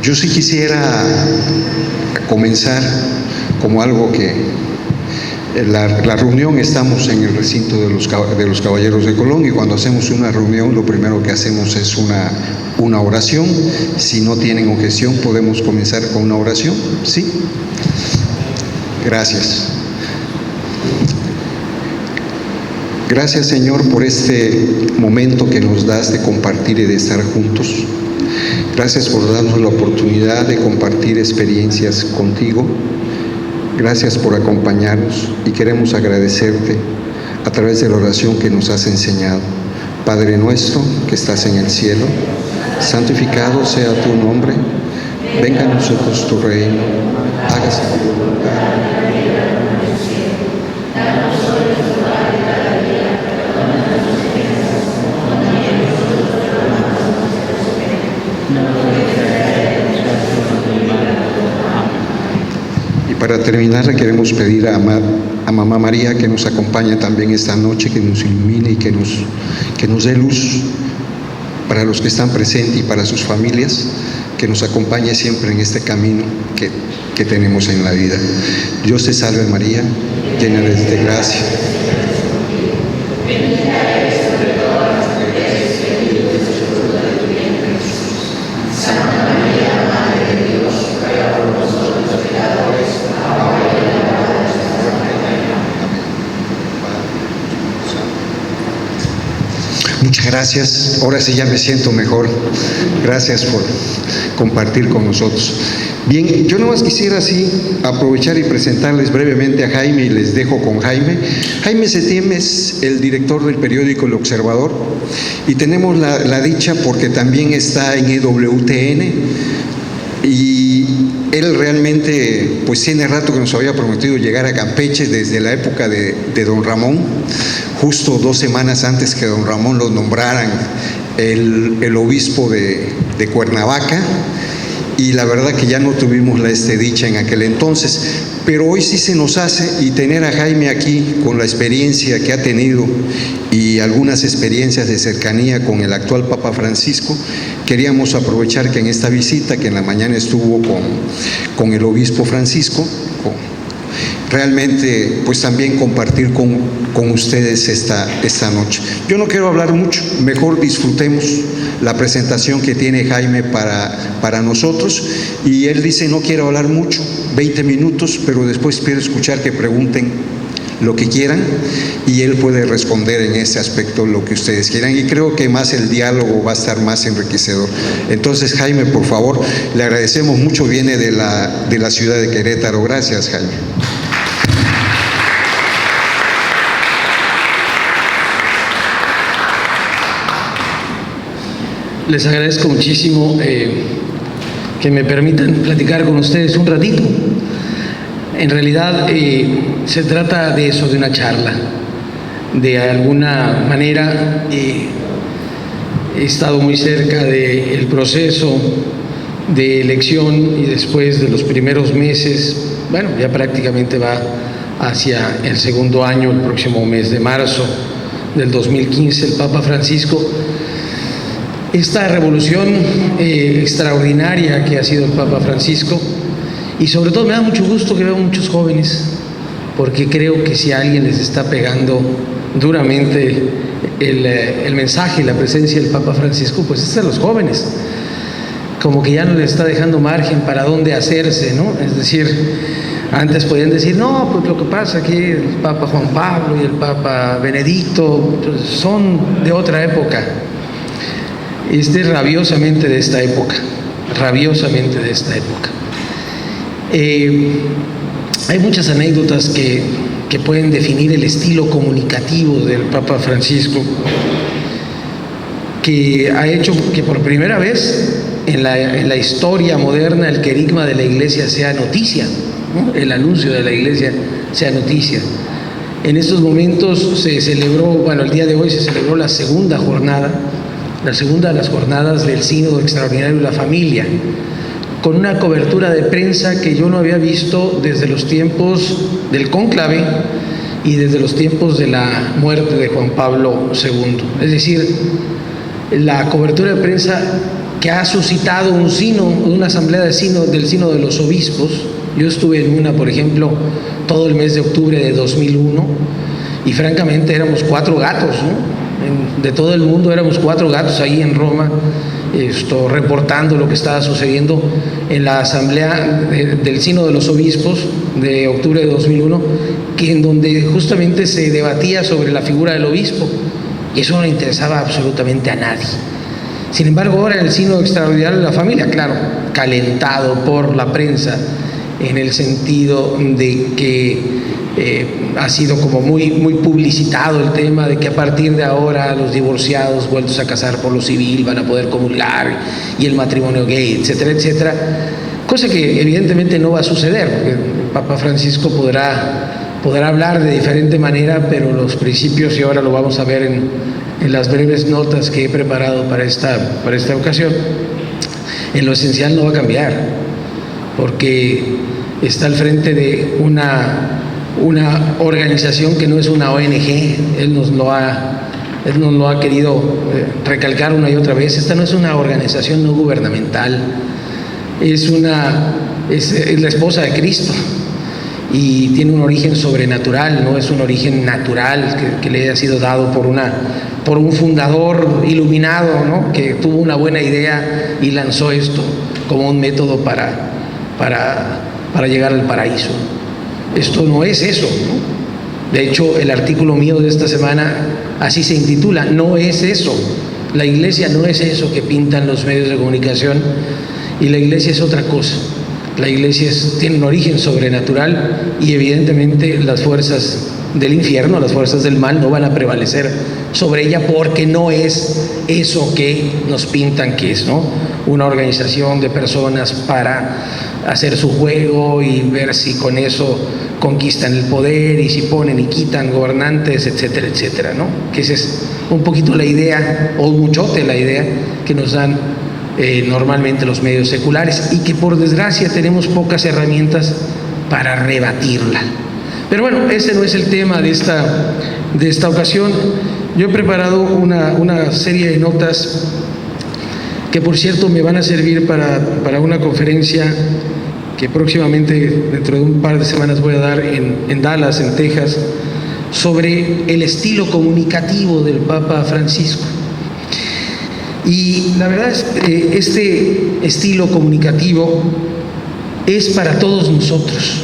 Yo sí quisiera comenzar como algo que la reunión, estamos en el recinto de los Caballeros de Colón, y cuando hacemos una reunión lo primero que hacemos es una oración. Si no tienen objeción, podemos comenzar con una oración. ¿Sí? Gracias. Gracias, Señor, por este momento que nos das de compartir y de estar juntos. Gracias por darnos la oportunidad de compartir experiencias contigo. Gracias por acompañarnos y queremos agradecerte a través de la oración que nos has enseñado. Padre nuestro que estás en el cielo, santificado sea tu nombre. Venga a nosotros tu reino. Hágase tu voluntad. Para terminar, le queremos pedir a Mamá María que nos acompañe también esta noche, que nos ilumine y que nos dé luz para los que están presentes y para sus familias, que nos acompañe siempre en este camino que tenemos en la vida. Dios te salve María, llena eres de gracia. Muchas gracias, ahora sí ya me siento mejor. Gracias por compartir con nosotros. Bien, yo nomás quisiera así aprovechar y presentarles brevemente a Jaime, y les dejo con Jaime. Jaime Septién es el director del periódico El Observador, y tenemos la dicha porque también está en EWTN, y él realmente pues tiene rato que nos había prometido llegar a Campeche desde la época de don Ramón, justo 2 semanas antes que don Ramón lo nombraran el obispo de Cuernavaca, y la verdad que ya no tuvimos la dicha en aquel entonces, pero hoy sí se nos hace, y tener a Jaime aquí con la experiencia que ha tenido y algunas experiencias de cercanía con el actual Papa Francisco, queríamos aprovechar que en esta visita, que en la mañana estuvo con el obispo Francisco, realmente pues también compartir con ustedes esta noche. Yo no quiero hablar mucho, mejor disfrutemos la presentación que tiene Jaime para nosotros, y él dice no quiero hablar mucho, 20 minutos, pero después quiero escuchar que pregunten lo que quieran y él puede responder en ese aspecto lo que ustedes quieran, y creo que más el diálogo va a estar más enriquecedor. Entonces Jaime, por favor, le agradecemos mucho, viene de la ciudad de Querétaro. Gracias, Jaime. Les agradezco muchísimo que me permitan platicar con ustedes un ratito. En realidad se trata de eso, de una charla. De alguna manera he estado muy cerca del proceso de elección, y después de los primeros meses, bueno, ya prácticamente va hacia el segundo año, el próximo mes de marzo del 2015, el Papa Francisco. Esta revolución extraordinaria que ha sido el Papa Francisco, y sobre todo me da mucho gusto que veo muchos jóvenes, porque creo que si a alguien les está pegando duramente el mensaje y la presencia del Papa Francisco, pues es a los jóvenes. Como que ya no les está dejando margen para dónde hacerse, ¿no? Es decir, antes podían decir, no, pues lo que pasa que el Papa Juan Pablo y el Papa Benedicto pues, son de otra época. Rabiosamente de esta época, rabiosamente de esta época. Hay muchas anécdotas que pueden definir el estilo comunicativo del Papa Francisco, que ha hecho que por primera vez en la historia moderna el querigma de la Iglesia sea noticia, ¿no? El anuncio de la Iglesia sea noticia. En estos momentos se celebró, bueno, el día de hoy se celebró la segunda de las jornadas del Sínodo Extraordinario de la Familia, con una cobertura de prensa que yo no había visto desde los tiempos del cónclave y desde los tiempos de la muerte de Juan Pablo II. Es decir, la cobertura de prensa que ha suscitado una asamblea del Sínodo de los Obispos. Yo estuve en una, por ejemplo, todo el mes de octubre de 2001, y francamente éramos 4 gatos, ¿no? De todo el mundo éramos 4 gatos ahí en Roma, reportando lo que estaba sucediendo en la asamblea del Sínodo de los Obispos de octubre de 2001, en donde justamente se debatía sobre la figura del obispo, y eso no le interesaba absolutamente a nadie. Sin embargo, ahora en el Sínodo Extraordinario de la Familia, claro, calentado por la prensa, en el sentido de que ha sido como muy publicitado el tema de que a partir de ahora los divorciados vueltos a casar por lo civil van a poder comulgar, y el matrimonio gay, etcétera, etcétera, cosa que evidentemente no va a suceder, porque el Papa Francisco podrá hablar de diferente manera, pero los principios, y ahora lo vamos a ver en las breves notas que he preparado para esta ocasión, en lo esencial no va a cambiar, porque está al frente de una organización que no es una ONG. Él nos lo ha querido recalcar una y otra vez. Esta no es una organización no gubernamental, es la esposa de Cristo, y tiene un origen sobrenatural, no es un origen natural que le haya sido dado por un fundador iluminado, ¿no? Que tuvo una buena idea y lanzó esto como un método para llegar al paraíso. Esto no es eso, ¿no? De hecho, el artículo mío de esta semana así se intitula: no es eso. La iglesia no es eso que pintan los medios de comunicación, y la iglesia es otra cosa. La iglesia tiene un origen sobrenatural, y evidentemente las fuerzas del infierno, las fuerzas del mal, no van a prevalecer sobre ella, porque no es eso que nos pintan que es, ¿no? Una organización de personas para hacer su juego y ver si con eso conquistan el poder, y si ponen y quitan gobernantes, etcétera, etcétera, ¿no? Que esa es un poquito la idea, o muchote la idea que nos dan normalmente los medios seculares, y que por desgracia tenemos pocas herramientas para rebatirla. Pero bueno, ese no es el tema de esta ocasión. Yo he preparado una serie de notas que, por cierto, me van a servir para una conferencia que próximamente, dentro de un par de semanas, voy a dar en Dallas, en Texas, sobre el estilo comunicativo del Papa Francisco. Y la verdad es que este estilo comunicativo es para todos nosotros.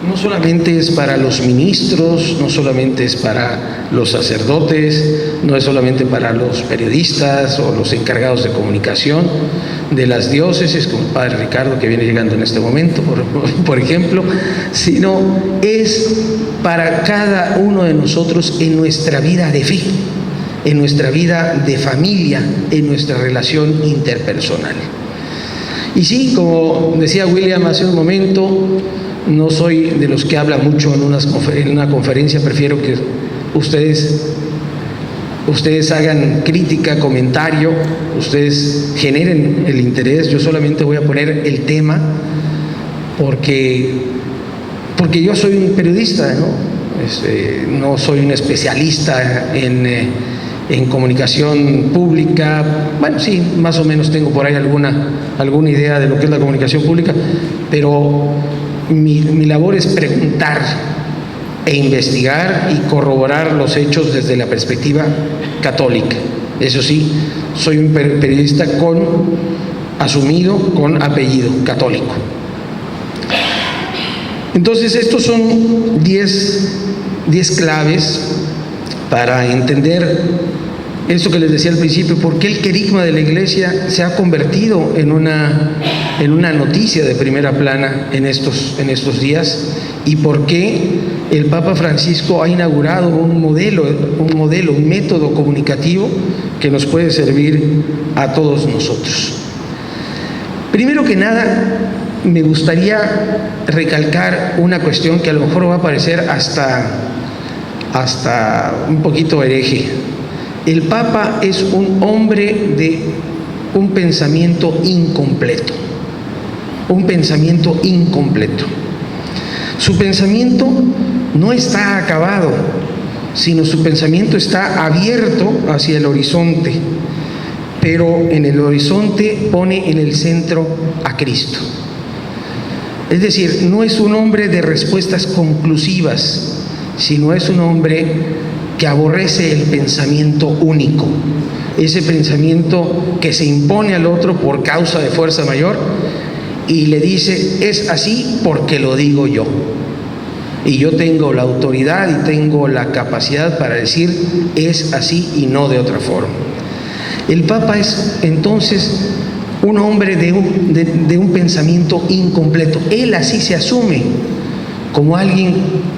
No solamente es para los ministros, no solamente es para los sacerdotes, no es solamente para los periodistas o los encargados de comunicación de las diócesis, como el Padre Ricardo, que viene llegando en este momento, por ejemplo, sino es para cada uno de nosotros en nuestra vida de fe, en nuestra vida de familia, en nuestra relación interpersonal. Y sí, como decía William hace un momento, no soy de los que habla mucho en una conferencia. Prefiero que ustedes hagan crítica, comentario, ustedes generen el interés. Yo solamente voy a poner el tema porque yo soy un periodista, ¿no? No soy un especialista en comunicación pública. Bueno, sí, más o menos tengo por ahí alguna idea de lo que es la comunicación pública, pero mi labor es preguntar e investigar y corroborar los hechos desde la perspectiva católica. Eso sí, soy un periodista asumido con apellido católico. Entonces, estos son 10 claves para entender esto que les decía al principio: por qué el querigma de la Iglesia se ha convertido en una noticia de primera plana en estos días, y por qué el Papa Francisco ha inaugurado un método comunicativo que nos puede servir a todos nosotros. Primero que nada, me gustaría recalcar una cuestión que a lo mejor va a parecer hasta un poquito hereje. El Papa es un hombre de un pensamiento incompleto. Su pensamiento no está acabado, sino su pensamiento está abierto hacia el horizonte. pero en el horizonte pone en el centro a Cristo. Es decir, no es un hombre de respuestas conclusivas, sino es un hombre que aborrece el pensamiento único, ese pensamiento que se impone al otro por causa de fuerza mayor y le dice, es así porque lo digo yo. Y yo tengo la autoridad y tengo la capacidad para decir, es así y no de otra forma. El Papa es entonces un hombre de un pensamiento incompleto. Él así se asume como alguien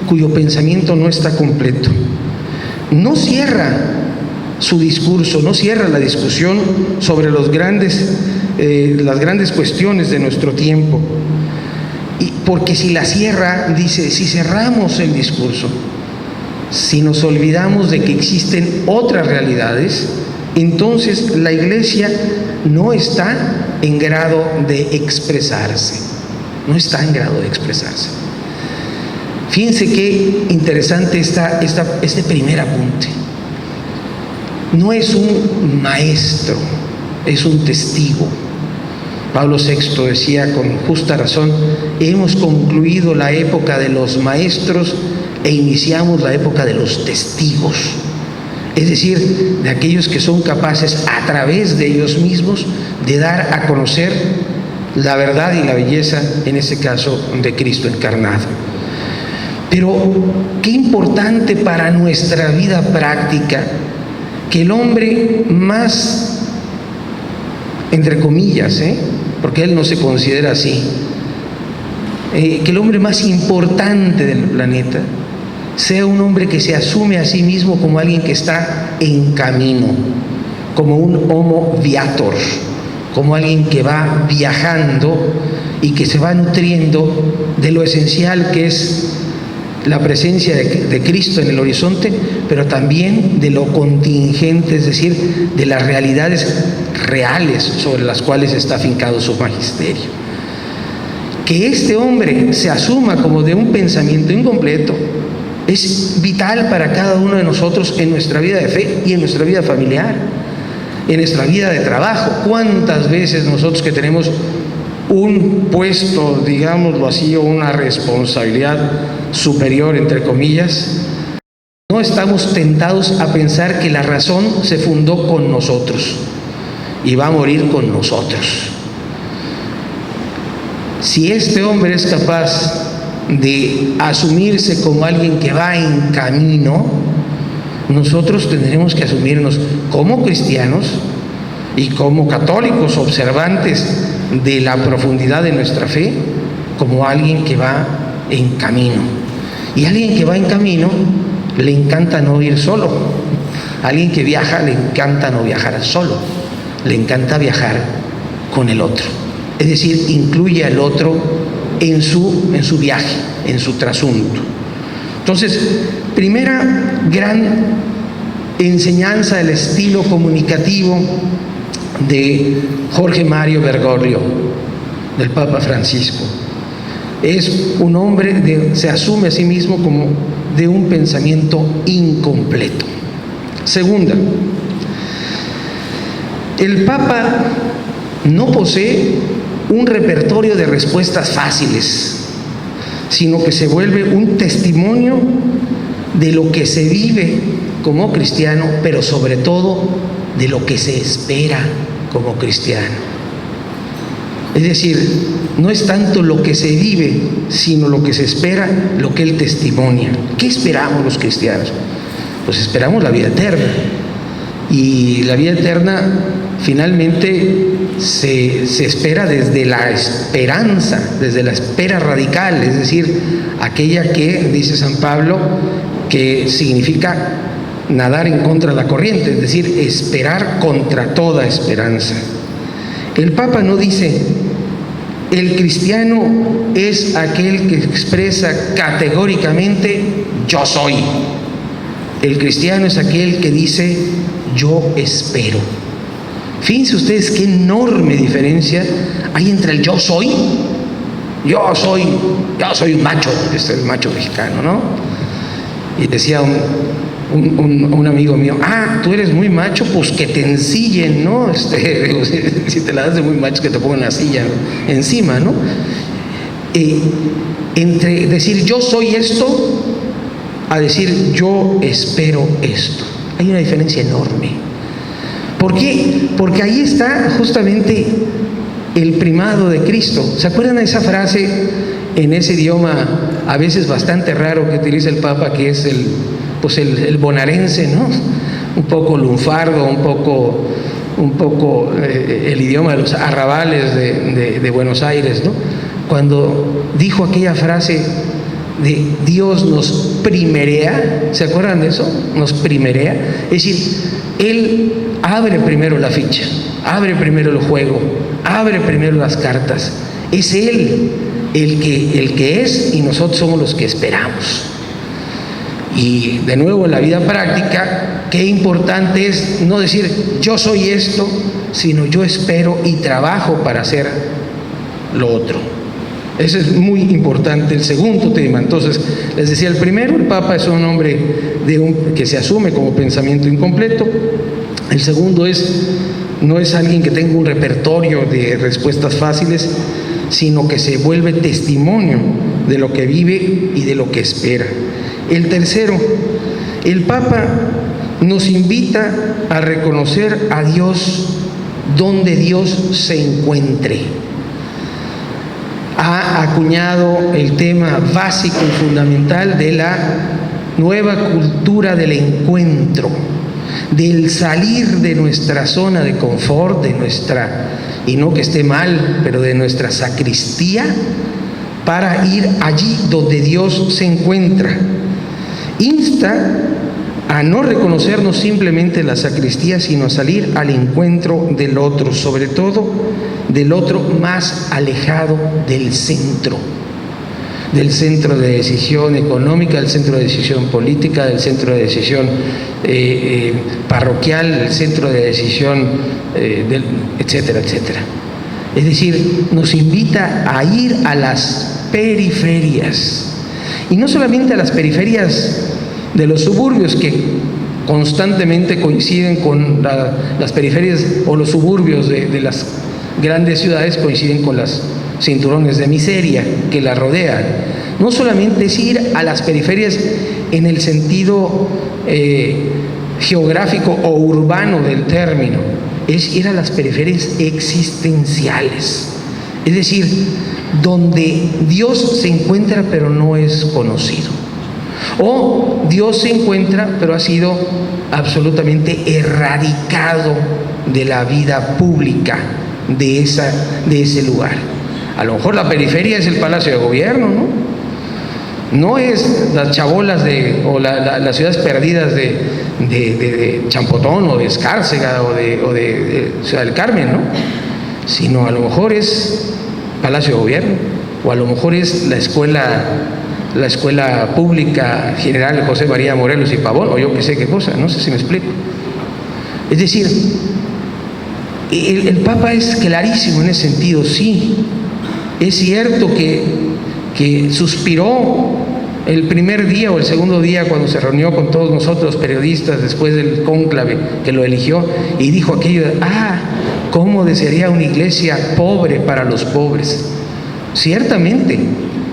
cuyo pensamiento no está completo. No cierra su discurso, no cierra la discusión sobre las grandes cuestiones de nuestro tiempo. Porque si la cierra, dice, si cerramos el discurso, si nos olvidamos de que existen otras realidades, entonces la Iglesia no está en grado de expresarse, no está en grado de expresarse. Fíjense qué interesante está este primer apunte. No es un maestro, es un testigo. Pablo VI decía con justa razón, hemos concluido la época de los maestros e iniciamos la época de los testigos. Es decir, de aquellos que son capaces a través de ellos mismos de dar a conocer la verdad y la belleza, en este caso, de Cristo encarnado. Pero qué importante para nuestra vida práctica que el hombre más, entre comillas, porque él no se considera así, que el hombre más importante del planeta sea un hombre que se asume a sí mismo como alguien que está en camino, como un homo viator, como alguien que va viajando y que se va nutriendo de lo esencial que es la presencia de Cristo en el horizonte, pero también de lo contingente, es decir, de las realidades reales sobre las cuales está afincado su magisterio. Que este hombre se asuma como de un pensamiento incompleto es vital para cada uno de nosotros en nuestra vida de fe y en nuestra vida familiar, en nuestra vida de trabajo. ¿Cuántas veces nosotros que tenemos un puesto, digámoslo así, o una responsabilidad superior, entre comillas, no estamos tentados a pensar que la razón se fundó con nosotros y va a morir con nosotros? Si este hombre es capaz de asumirse como alguien que va en camino, nosotros tendremos que asumirnos como cristianos y como católicos observantes de la profundidad de nuestra fe, como alguien que va en camino. Y alguien que va en camino le encanta no ir solo. A alguien que viaja le encanta no viajar solo, le encanta viajar con el otro. Es decir, incluye al otro en su viaje, en su trasunto. Entonces, primera gran enseñanza del estilo comunicativo de Jorge Mario Bergoglio, del Papa Francisco. Es un hombre se asume a sí mismo como de un pensamiento incompleto. Segunda, el Papa no posee un repertorio de respuestas fáciles, sino que se vuelve un testimonio de lo que se vive como cristiano, pero sobre todo de lo que se espera como cristiano. Es decir, no es tanto lo que se vive, sino lo que se espera, lo que él testimonia. ¿Qué esperamos los cristianos? Pues esperamos la vida eterna. Y la vida eterna finalmente se espera desde la esperanza, desde la espera radical, es decir, aquella que, dice San Pablo, que significa nadar en contra de la corriente, es decir, esperar contra toda esperanza. El Papa no dice, el cristiano es aquel que expresa categóricamente, yo soy. El cristiano es aquel que dice, yo espero. Fíjense ustedes qué enorme diferencia hay entre el yo soy un macho, este es el macho mexicano, ¿no? Y decía un amigo mío, tú eres muy macho, pues que te ensillen, ¿no? Digo, si te la das de muy macho, que te pongan una silla encima, ¿no? Entre decir yo soy esto a decir yo espero esto, hay una diferencia enorme. ¿Por qué? Porque ahí está justamente el primado de Cristo. ¿Se acuerdan de esa frase en ese idioma a veces bastante raro que utiliza el Papa, que es el bonaerense, ¿no? Un poco lunfardo, un poco el idioma de los arrabales de Buenos Aires, ¿no? Cuando dijo aquella frase de Dios nos primerea, ¿se acuerdan de eso? Nos primerea, es decir, Él abre primero la ficha, abre primero el juego, abre primero las cartas, es Él el que es, y nosotros somos los que esperamos. Y de nuevo en la vida práctica, qué importante es no decir yo soy esto, sino yo espero y trabajo para hacer lo otro. Eso es muy importante, el segundo tema. Entonces, les decía, el primero, el Papa es un hombre que se asume como pensamiento incompleto. El segundo no es alguien que tenga un repertorio de respuestas fáciles, sino que se vuelve testimonio de lo que vive y de lo que espera. El tercero, el Papa nos invita a reconocer a Dios donde Dios se encuentre. Ha acuñado el tema básico y fundamental de la nueva cultura del encuentro, del salir de nuestra zona de confort, y no que esté mal, pero de nuestra sacristía, para ir allí donde Dios se encuentra. Insta a no reconocernos simplemente en la sacristía, sino a salir al encuentro del otro, sobre todo del otro más alejado del centro de decisión económica, del centro de decisión política, del centro de decisión parroquial, del centro de decisión, etcétera, etcétera. Es decir, nos invita a ir a las periferias, y no solamente a las periferias de los suburbios, que constantemente coinciden con las periferias, o los suburbios de las grandes ciudades coinciden con las cinturones de miseria que la rodean. No solamente es ir a las periferias en el sentido geográfico o urbano del término, es ir a las periferias existenciales, es decir, donde Dios se encuentra pero no es conocido, o Dios se encuentra pero ha sido absolutamente erradicado de la vida pública de ese lugar. A lo mejor la periferia es el Palacio de Gobierno, ¿no? No es las chabolas o las ciudades perdidas de Champotón o de Escárcega o de Ciudad del Carmen, ¿no? Sino a lo mejor es Palacio de Gobierno, o a lo mejor es la escuela pública General José María Morelos y Pavón, o yo que sé qué cosa, no sé si me explico. Es decir, el Papa es clarísimo en ese sentido. Sí, es cierto que suspiró el primer día o el segundo día cuando se reunió con todos nosotros periodistas después del cónclave que lo eligió, y dijo aquello de cómo desearía una iglesia pobre para los pobres. Ciertamente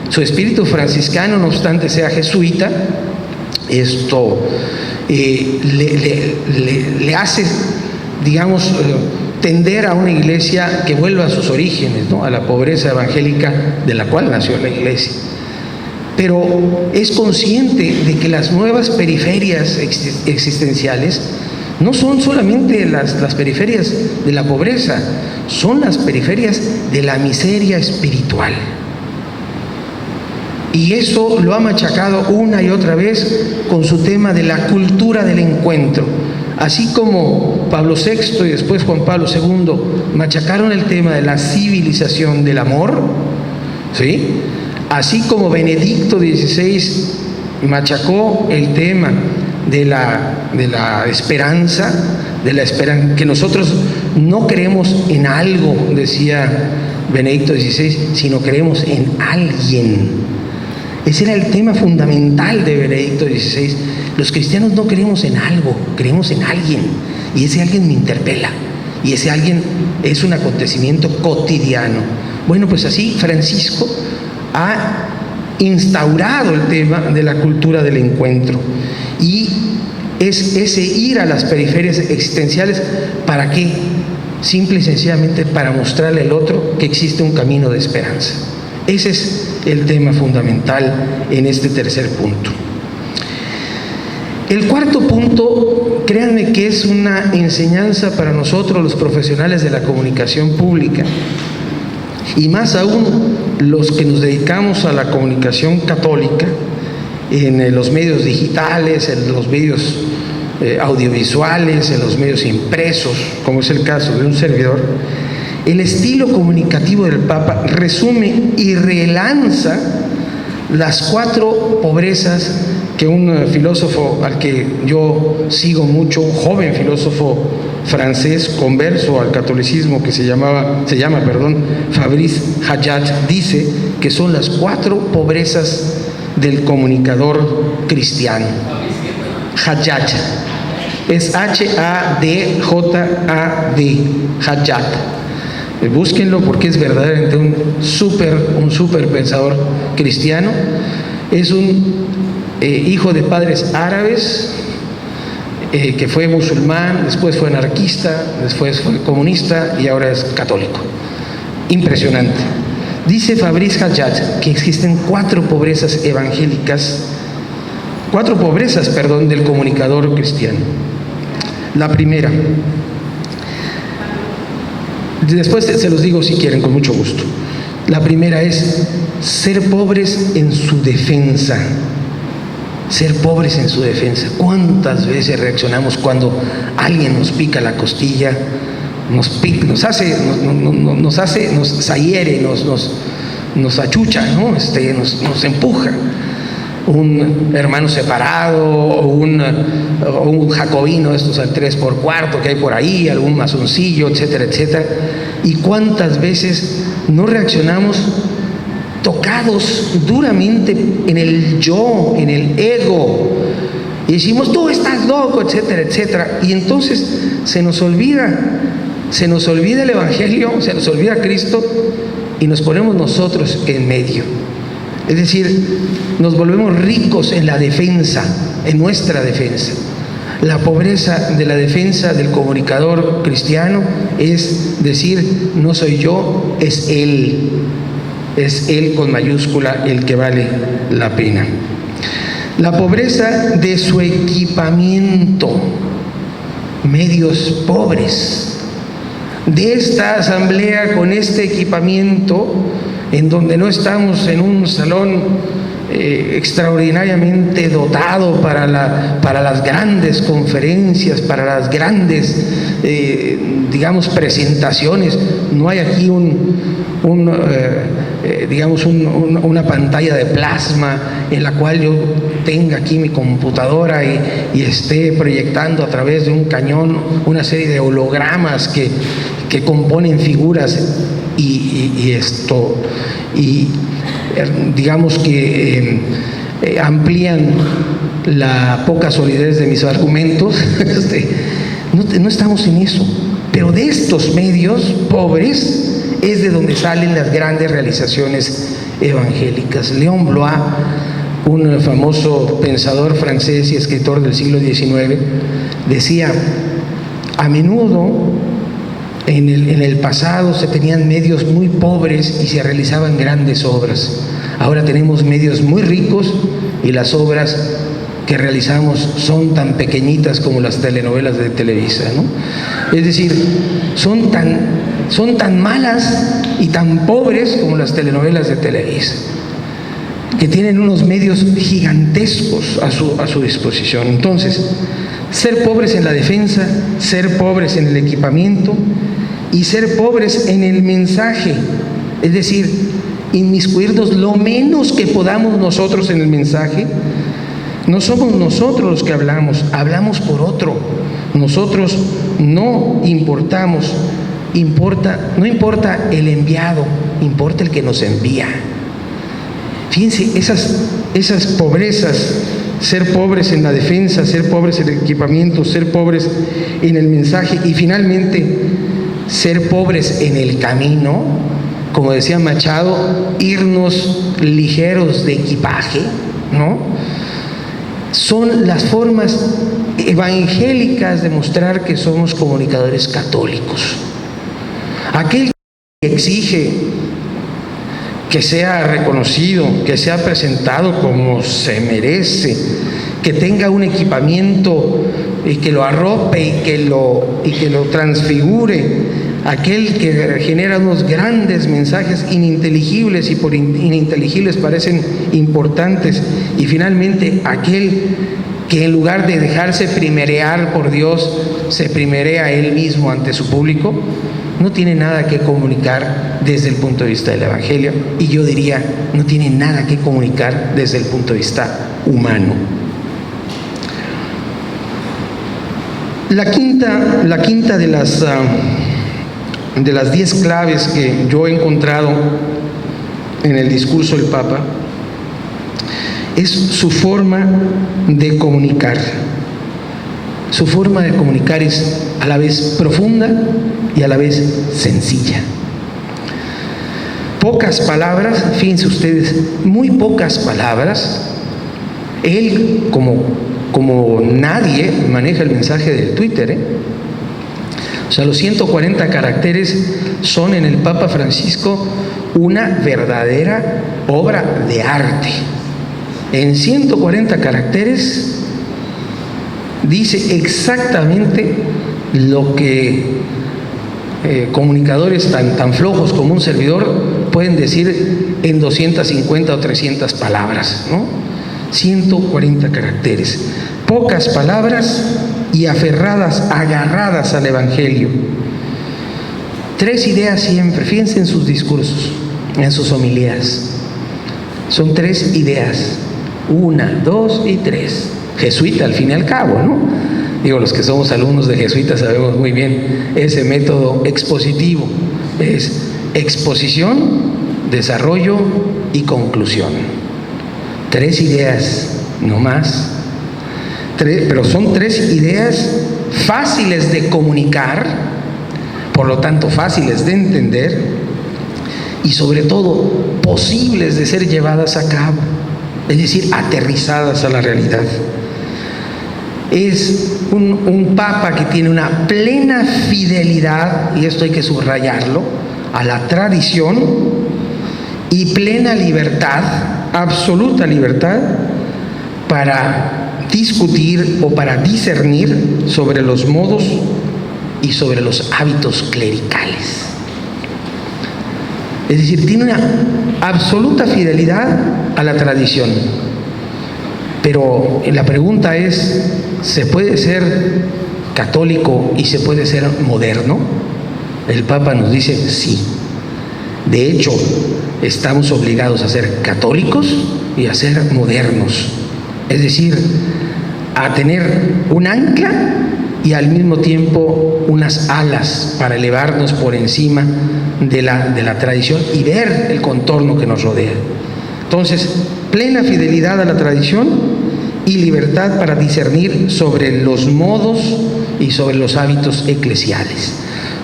su espíritu franciscano, no obstante sea jesuita, esto le hace, digamos, tender a una iglesia que vuelva a sus orígenes, ¿no? A la pobreza evangélica de la cual nació la iglesia. Pero es consciente de que las nuevas periferias existenciales no son solamente las periferias de la pobreza, son las periferias de la miseria espiritual. Y eso lo ha machacado una y otra vez con su tema de la cultura del encuentro. Así como Pablo VI y después Juan Pablo II machacaron el tema de la civilización del amor, ¿sí? Así como Benedicto XVI machacó el tema de la esperanza, que nosotros no creemos en algo, decía Benedicto XVI, sino creemos en alguien. Ese era el tema fundamental de Benedicto XVI, Los cristianos no creemos en algo, creemos en alguien, y ese alguien me interpela, y ese alguien es un acontecimiento cotidiano. Bueno, pues así Francisco ha instaurado el tema de la cultura del encuentro, y es ese ir a las periferias existenciales. ¿Para qué? Simple y sencillamente para mostrarle al otro que existe un camino de esperanza. Ese es el tema fundamental en este tercer punto. El cuarto punto, créanme que es una enseñanza para nosotros los profesionales de la comunicación pública, y más aún los que nos dedicamos a la comunicación católica, en los medios digitales, en los medios audiovisuales, en los medios impresos, como es el caso de un servidor. El estilo comunicativo del Papa resume y relanza las 4 pobrezas que un filósofo al que yo sigo mucho, un joven filósofo francés converso al catolicismo que se llama Fabrice Hajjat, dice que son las 4 pobrezas del comunicador cristiano. Hajjat es H-A-D-J-A-D, Hajjat. Búsquenlo porque es verdaderamente un súper pensador cristiano. Es un hijo de padres árabes, que fue musulmán, después fue anarquista, después fue comunista y ahora es católico. Impresionante. Dice Fabrice Hajjat que existen 4 pobrezas evangélicas, 4 pobrezas, del comunicador cristiano. La primera, después se los digo si quieren, con mucho gusto. La primera es ser pobres en su defensa. Ser pobres en su defensa. ¿Cuántas veces reaccionamos cuando alguien nos pica la costilla, nos hiere, nos achucha, ¿no? Nos empuja? Un hermano separado o un jacobino, estos al 3x4 que hay por ahí, algún masoncillo, etcétera, etcétera. ¿Y cuántas veces no reaccionamos tocados duramente en el yo, en el ego, y decimos, tú estás loco, etcétera, etcétera? Y entonces se nos olvida el Evangelio, se nos olvida Cristo, y nos ponemos nosotros en medio. Es decir, nos volvemos ricos en la defensa, en nuestra defensa. La pobreza de la defensa del comunicador cristiano es decir, no soy yo, es Él. Es Él con mayúscula el que vale la pena. La pobreza de su equipamiento, medios pobres. De esta asamblea con este equipamiento, en donde no estamos en un salón extraordinariamente dotado para las grandes conferencias, para las grandes, presentaciones. No hay aquí una pantalla de plasma en la cual yo tenga aquí mi computadora y esté proyectando a través de un cañón una serie de hologramas que componen figuras amplían la poca solidez de mis argumentos. No estamos en eso, pero de estos medios pobres es de donde salen las grandes realizaciones evangélicas. Léon Bloy, un famoso pensador francés y escritor del siglo XIX, decía: a menudo en el pasado se tenían medios muy pobres y se realizaban grandes obras. Ahora tenemos medios muy ricos y las obras que realizamos son tan pequeñitas como las telenovelas de Televisa, ¿no? Es decir, son tan malas y tan pobres como las telenovelas de Televisa, que tienen unos medios gigantescos a su disposición. Entonces, ser pobres en la defensa, ser pobres en el equipamiento y ser pobres en el mensaje, es decir, inmiscuirnos lo menos que podamos nosotros en el mensaje. No somos nosotros los que hablamos por otro. Nosotros no importamos, no importa el enviado, importa el que nos envía. Fíjense, esas pobrezas ser pobres en la defensa, ser pobres en el equipamiento, ser pobres en el mensaje y finalmente ser pobres en el camino, como decía Machado, irnos ligeros de equipaje, ¿no? Son las formas evangélicas de mostrar que somos comunicadores católicos. Aquel que exige que sea reconocido, que sea presentado como se merece, que tenga un equipamiento y que lo arrope y que lo transfigure, aquel que genera unos grandes mensajes ininteligibles y por ininteligibles parecen importantes, y finalmente aquel que en lugar de dejarse primerear por Dios, se primerea a él mismo ante su público, no tiene nada que comunicar desde el punto de vista del Evangelio, y yo diría, no tiene nada que comunicar desde el punto de vista humano. La quinta de las 10 claves que yo he encontrado en el discurso del Papa es su forma de comunicar. Su forma de comunicar es a la vez profunda y a la vez sencilla. Pocas palabras, fíjense ustedes, muy pocas palabras. Él, como nadie, maneja el mensaje del Twitter, O sea, los 140 caracteres son en el Papa Francisco una verdadera obra de arte. En 140 caracteres dice exactamente lo que comunicadores tan flojos como un servidor pueden decir en 250 o 300 palabras, ¿no? 140 caracteres, pocas palabras y agarradas al Evangelio. 3 ideas siempre, fíjense en sus discursos, en sus homilías. Son 3 ideas, 1, 2 y 3. Jesuita al fin y al cabo, ¿no? Digo, los que somos alumnos de jesuitas sabemos muy bien ese método expositivo. Es exposición, desarrollo y conclusión. 3 ideas, no más. Pero son 3 ideas fáciles de comunicar, por lo tanto fáciles de entender y sobre todo posibles de ser llevadas a cabo, es decir, aterrizadas a la realidad. Es un papa que tiene una plena fidelidad, y esto hay que subrayarlo, a la tradición, y plena libertad, absoluta libertad, para discutir o para discernir sobre los modos y sobre los hábitos clericales. Es decir, tiene una absoluta fidelidad a la tradición. Pero la pregunta es, ¿se puede ser católico y se puede ser moderno? El Papa nos dice sí. De hecho, estamos obligados a ser católicos y a ser modernos. Es decir, a tener un ancla y al mismo tiempo unas alas para elevarnos por encima de la tradición y ver el contorno que nos rodea. Entonces, plena fidelidad a la tradición y libertad para discernir sobre los modos y sobre los hábitos eclesiales.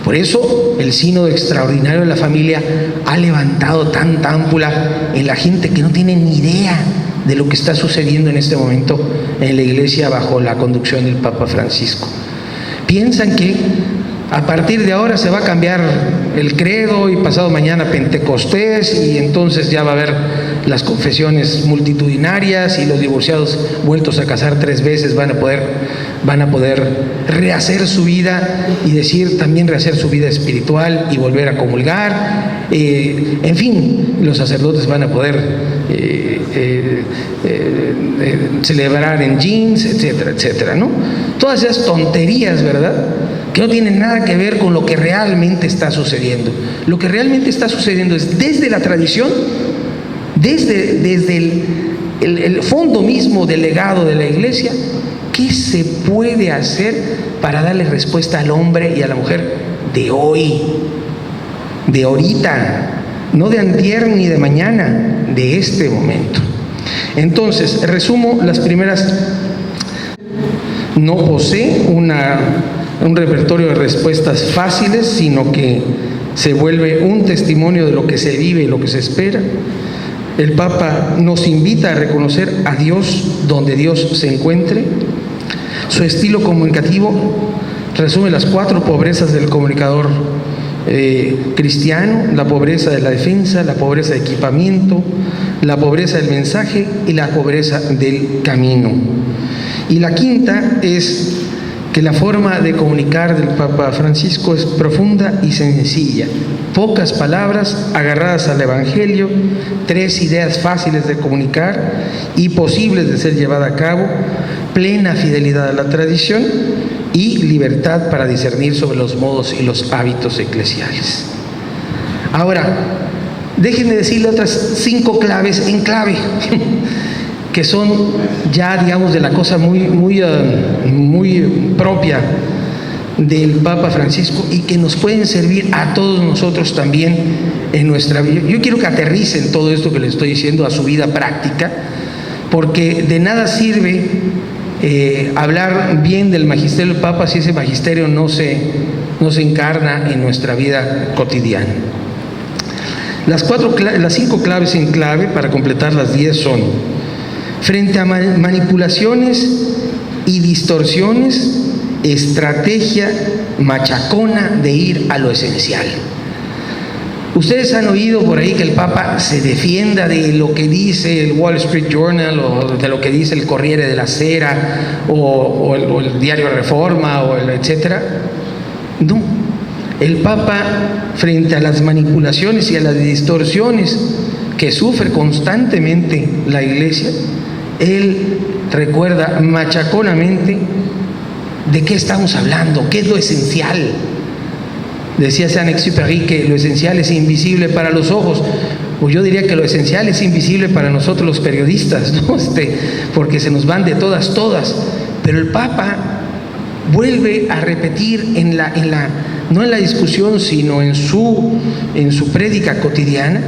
Por eso el sínodo extraordinario de la familia ha levantado tanta ámpula en la gente que no tiene ni idea de lo que está sucediendo en este momento en la Iglesia bajo la conducción del Papa Francisco. Piensan que a partir de ahora se va a cambiar el credo y pasado mañana Pentecostés y entonces ya va a haber las confesiones multitudinarias y los divorciados vueltos a casar 3 veces van a poder rehacer su vida y decir también rehacer su vida espiritual y volver a comulgar. En fin, los sacerdotes van a poder celebrar en jeans, etcétera, etcétera, ¿no? Todas esas tonterías, ¿verdad?, que no tienen nada que ver con lo que realmente está sucediendo. Lo que realmente está sucediendo es desde la tradición, desde el fondo mismo del legado de la Iglesia, ¿qué se puede hacer para darle respuesta al hombre y a la mujer de hoy, de ahorita, no de antier ni de mañana, de este momento? Entonces, resumo las primeras. No posee un repertorio de respuestas fáciles, sino que se vuelve un testimonio de lo que se vive y lo que se espera. El Papa nos invita a reconocer a Dios donde Dios se encuentre. Su estilo comunicativo resume las 4 pobrezas del comunicador cristiano: la pobreza de la defensa, la pobreza de equipamiento, la pobreza del mensaje y la pobreza del camino. Y la quinta es que la forma de comunicar del Papa Francisco es profunda y sencilla. Pocas palabras agarradas al Evangelio, 3 ideas fáciles de comunicar y posibles de ser llevadas a cabo, plena fidelidad a la tradición y libertad para discernir sobre los modos y los hábitos eclesiales. Ahora, déjenme decirle otras 5 claves en clave, que son ya, digamos, de la cosa muy propia del Papa Francisco y que nos pueden servir a todos nosotros también en nuestra vida. Yo quiero que aterricen todo esto que les estoy diciendo a su vida práctica, porque de nada sirve hablar bien del magisterio del Papa si ese magisterio no se encarna en nuestra vida cotidiana. Las 5 claves en clave, para completar las 10, son: frente a manipulaciones y distorsiones, estrategia machacona de ir a lo esencial. Ustedes han oído por ahí que el Papa se defienda de lo que dice el Wall Street Journal o de lo que dice el Corriere della Sera o el diario Reforma o etcétera. No. El Papa, frente a las manipulaciones y a las distorsiones que sufre constantemente la Iglesia, él recuerda machaconamente de qué estamos hablando, qué es lo esencial. Decía Saint-Exupéry que lo esencial es invisible para los ojos. Pues yo diría que lo esencial es invisible para nosotros los periodistas, ¿no? Porque se nos van de todas. Pero el Papa vuelve a repetir no en la discusión, sino en su prédica cotidiana,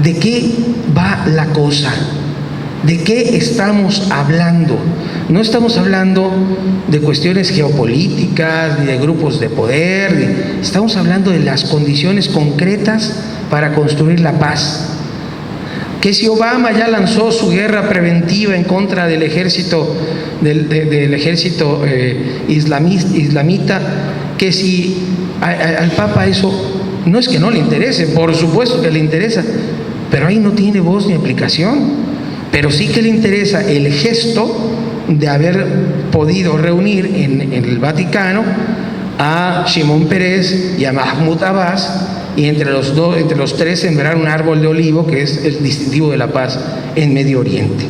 de qué va la cosa, de qué estamos hablando. No estamos hablando de cuestiones geopolíticas ni de grupos de poder, estamos hablando de las condiciones concretas para construir la paz. Que si Obama ya lanzó su guerra preventiva en contra del ejército islamita, que si al Papa eso no es que no le interese, por supuesto que le interesa, pero ahí no tiene voz ni aplicación. Pero sí que le interesa el gesto de haber podido reunir en el Vaticano a Shimon Peres y a Mahmoud Abbas, y entre los 3 sembrar un árbol de olivo, que es el distintivo de la paz en Medio Oriente.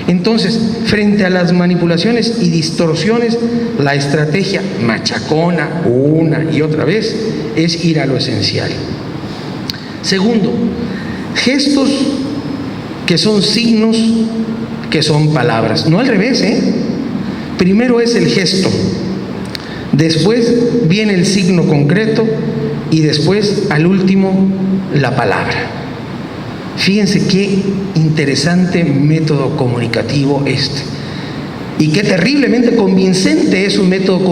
Entonces, frente a las manipulaciones y distorsiones, la estrategia machacona una y otra vez es ir a lo esencial. Segundo, gestos que son signos, que son palabras. No al revés, Primero es el gesto, después viene el signo concreto y después, al último, la palabra. Fíjense qué interesante método comunicativo y qué terriblemente convincente es un método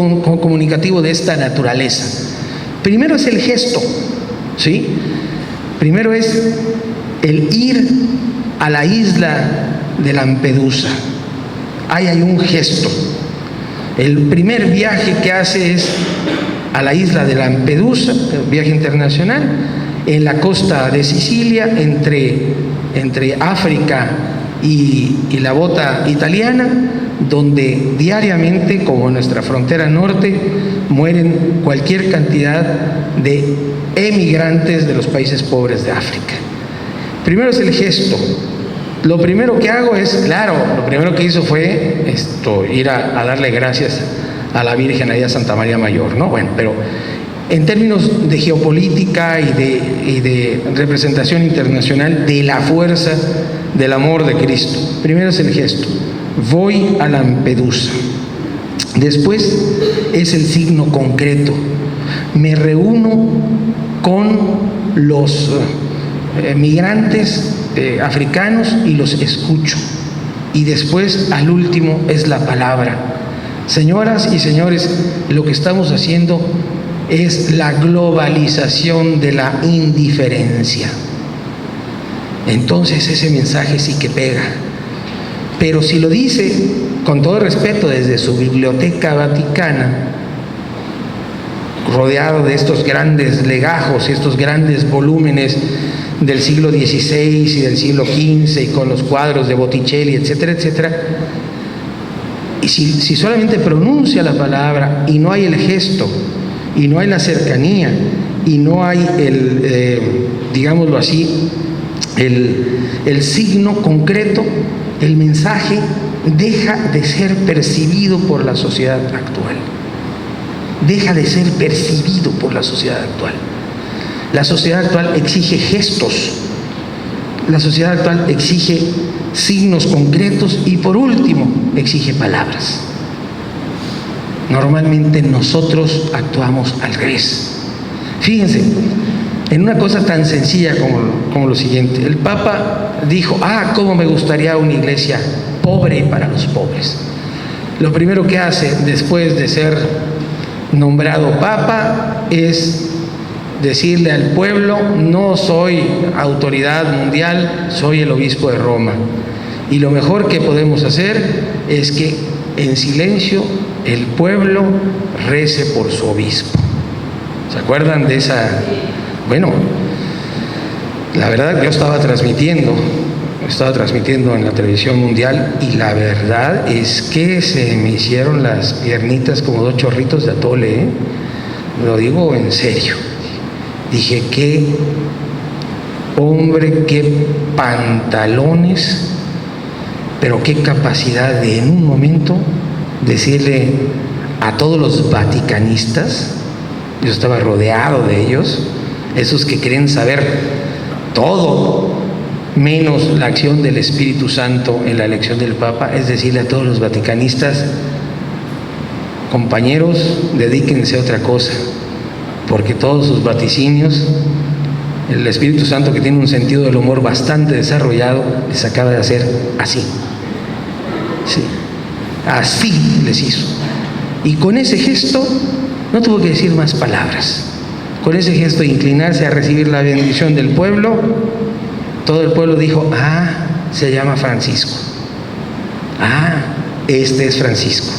comunicativo de esta naturaleza. Primero es el gesto, ¿sí? Primero es el ir a la isla de Lampedusa. Ahí hay un gesto. El primer viaje que hace es a la isla de Lampedusa, un viaje internacional, en la costa de Sicilia, entre África y la bota italiana, donde diariamente, como en nuestra frontera norte, mueren cualquier cantidad de emigrantes de los países pobres de África. Primero es el gesto. Lo primero que hago es, lo primero que hizo fue ir a darle gracias a la Virgen, ahí a Santa María Mayor, ¿no? Bueno, pero en términos de geopolítica y de representación internacional de la fuerza del amor de Cristo, primero es el gesto. Voy a Lampedusa. Después es el signo concreto. Me reúno con los migrantes africanos y los escucho. y después al último es la palabra. Señoras y señores, lo que estamos haciendo es la globalización de la indiferencia. Entonces ese mensaje sí que pega. Pero si lo dice, con todo respeto, desde su biblioteca vaticana, rodeado de estos grandes legajos, estos grandes volúmenes del siglo XVI y del siglo XV, y con los cuadros de Botticelli, etcétera, etcétera, y si solamente pronuncia la palabra y no hay el gesto, y no hay la cercanía, y no hay digámoslo así, el signo concreto, el mensaje deja de ser percibido por la sociedad actual. Deja de ser percibido por la sociedad actual. La sociedad actual exige gestos, la sociedad actual exige signos concretos y por último exige palabras. Normalmente nosotros actuamos al revés. Fíjense, en una cosa tan sencilla como lo siguiente. El Papa dijo, cómo me gustaría una iglesia pobre para los pobres. Lo primero que hace después de ser nombrado Papa es decirle al pueblo, no soy autoridad mundial, soy el obispo de Roma. Y lo mejor que podemos hacer es que en silencio el pueblo rece por su obispo. ¿Se acuerdan de esa? Bueno, la verdad yo estaba transmitiendo en la televisión mundial y la verdad es que se me hicieron las piernitas como 2 chorritos de atole, ¿eh? Lo digo en serio. Dije, qué hombre, qué pantalones, pero qué capacidad de en un momento decirle a todos los vaticanistas, yo estaba rodeado de ellos, esos que quieren saber todo menos la acción del Espíritu Santo en la elección del Papa, es decirle a todos los vaticanistas, compañeros, dedíquense a otra cosa, porque todos sus vaticinios, el Espíritu Santo, que tiene un sentido del humor bastante desarrollado, les acaba de hacer así. Sí, así les hizo. Y con ese gesto no tuvo que decir más palabras. Con ese gesto de inclinarse a recibir la bendición del pueblo, todo el pueblo dijo, se llama Francisco. Este es Francisco.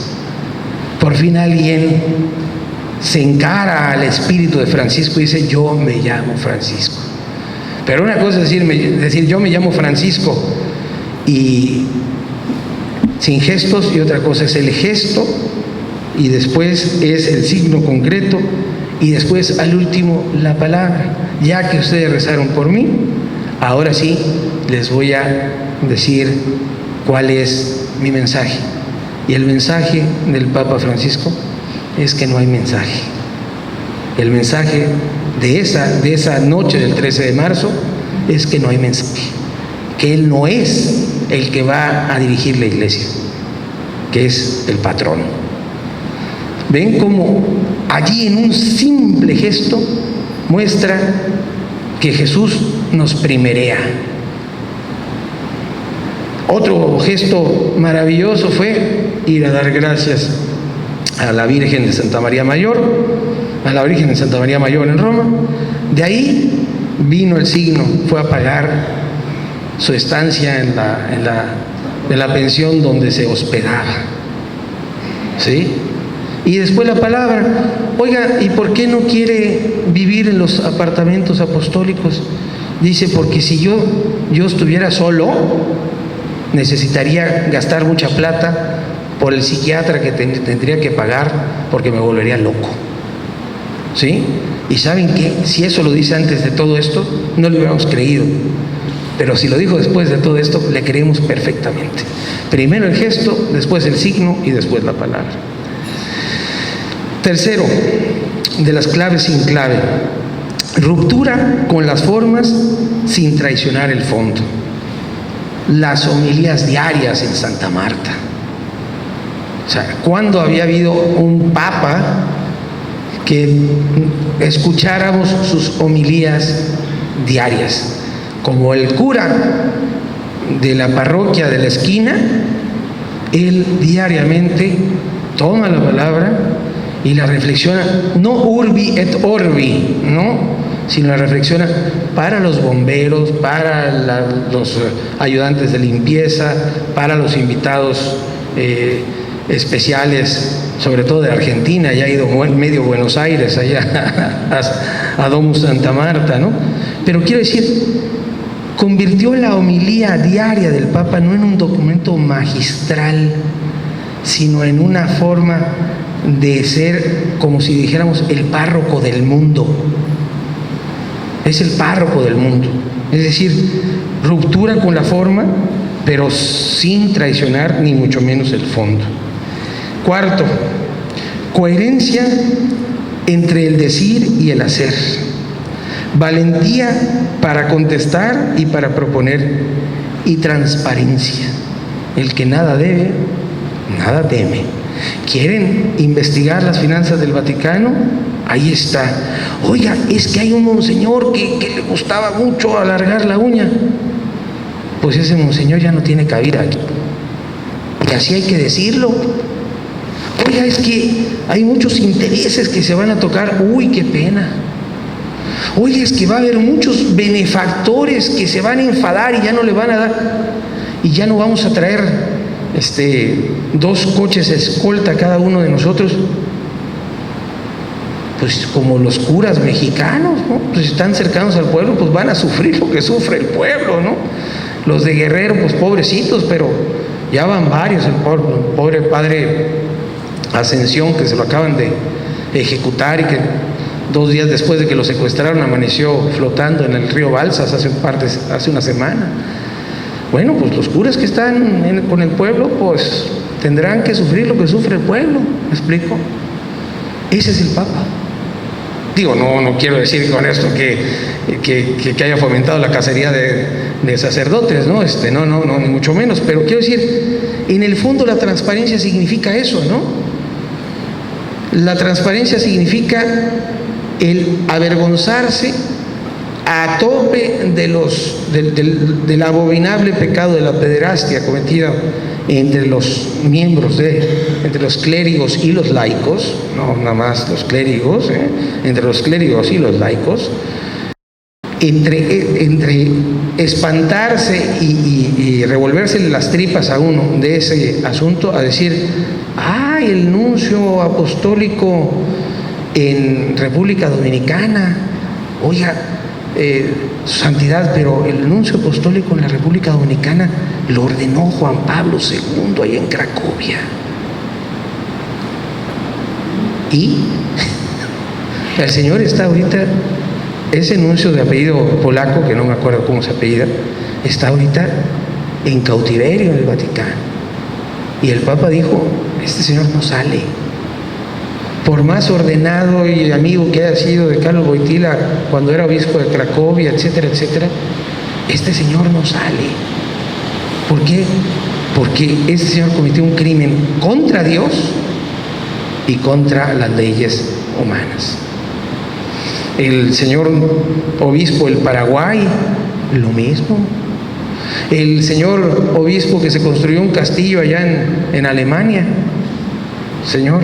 Por fin alguien se encara al espíritu de Francisco y dice, yo me llamo Francisco. Pero una cosa es decir yo me llamo Francisco y sin gestos, y otra cosa es el gesto, y después es el signo concreto, y después al último la palabra. Ya que ustedes rezaron por mí, ahora sí les voy a decir cuál es mi mensaje. Y el mensaje del Papa Francisco es que no hay mensaje. El mensaje de esa noche del 13 de marzo es que no hay mensaje, que Él no es el que va a dirigir la iglesia, que es el patrón. Ven cómo allí en un simple gesto muestra que Jesús nos primerea. Otro gesto maravilloso fue ir a dar gracias a la Virgen de Santa María Mayor, a la Virgen de Santa María Mayor en Roma. De ahí vino el signo, fue a pagar su estancia en la pensión donde se hospedaba, ¿sí? Y después la palabra. Oiga, ¿y por qué no quiere vivir en los apartamentos apostólicos? Dice, porque si yo estuviera solo, necesitaría gastar mucha plata por el psiquiatra que tendría que pagar, porque me volvería loco. ¿Sí? Y ¿saben qué? Si eso lo dice antes de todo esto, no le hubiéramos creído. Pero si lo dijo después de todo esto, le creemos perfectamente. Primero el gesto, después el signo y después la palabra. Tercero, de las claves sin clave, ruptura con las formas sin traicionar el fondo. Las homilías diarias en Santa Marta. O sea, ¿cuándo había habido un papa que escucháramos sus homilías diarias? Como el cura de la parroquia de la esquina, él diariamente toma la palabra y la reflexiona, no urbi et orbi, ¿no?, sino la reflexiona para los bomberos, para los ayudantes de limpieza, para los invitados especiales, sobre todo de Argentina. Ya ha ido medio Buenos Aires, allá a Domus Santa Marta, ¿no? Pero quiero decir, convirtió la homilía diaria del Papa no en un documento magistral, sino en una forma de ser, como si dijéramos, el párroco del mundo. Es el párroco del mundo. Es decir, ruptura con la forma, pero sin traicionar ni mucho menos el fondo. Cuarto, coherencia entre el decir y el hacer. Valentía para contestar y para proponer. Y transparencia. El que nada debe, nada teme. ¿Quieren investigar las finanzas del Vaticano? Ahí está. Oiga, es que hay un monseñor que le gustaba mucho alargar la uña. Pues ese monseñor ya no tiene cabida aquí. Y así hay que decirlo. Oiga, es que hay muchos intereses que se van a tocar. Uy, qué pena. Oiga, es que va a haber muchos benefactores que se van a enfadar y ya no le van a dar. Y ya no vamos a traer 2 coches escolta cada uno de nosotros. Pues como los curas mexicanos, ¿no? Pues si están cercanos al pueblo, pues van a sufrir lo que sufre el pueblo, ¿no? Los de Guerrero, pues pobrecitos, pero ya van varios. El pobre padre Ascensión, que se lo acaban de ejecutar y que 2 días después de que lo secuestraron amaneció flotando en el río Balsas hace una semana. Bueno, pues los curas que están con el pueblo, pues tendrán que sufrir lo que sufre el pueblo. ¿Me explico? Ese es el Papa. Digo, no quiero decir con esto que haya fomentado la cacería de sacerdotes, ¿no? No, ni mucho menos. Pero quiero decir, en el fondo la transparencia significa eso, ¿no? La transparencia significa el avergonzarse a tope del abominable pecado de la pederastia cometida entre los miembros entre los clérigos y los laicos, no nada más los clérigos, entre los clérigos y los laicos, entre espantarse y revolverse las tripas a uno de ese asunto, a decir, el nuncio apostólico en República Dominicana, oiga, su santidad, pero el nuncio apostólico en la República Dominicana lo ordenó Juan Pablo II ahí en Cracovia. Y el señor está ahorita, ese nuncio de apellido polaco, que no me acuerdo cómo se apellida, está ahorita en cautiverio en el Vaticano. Y el Papa dijo, este señor no sale. Por más ordenado y amigo que haya sido de Carlos Wojtyla cuando era obispo de Cracovia, etcétera, etcétera, este señor no sale. ¿Por qué? Porque este señor cometió un crimen contra Dios y contra las leyes humanas. El señor obispo del Paraguay, lo mismo. El señor obispo que se construyó un castillo allá en Alemania, señor,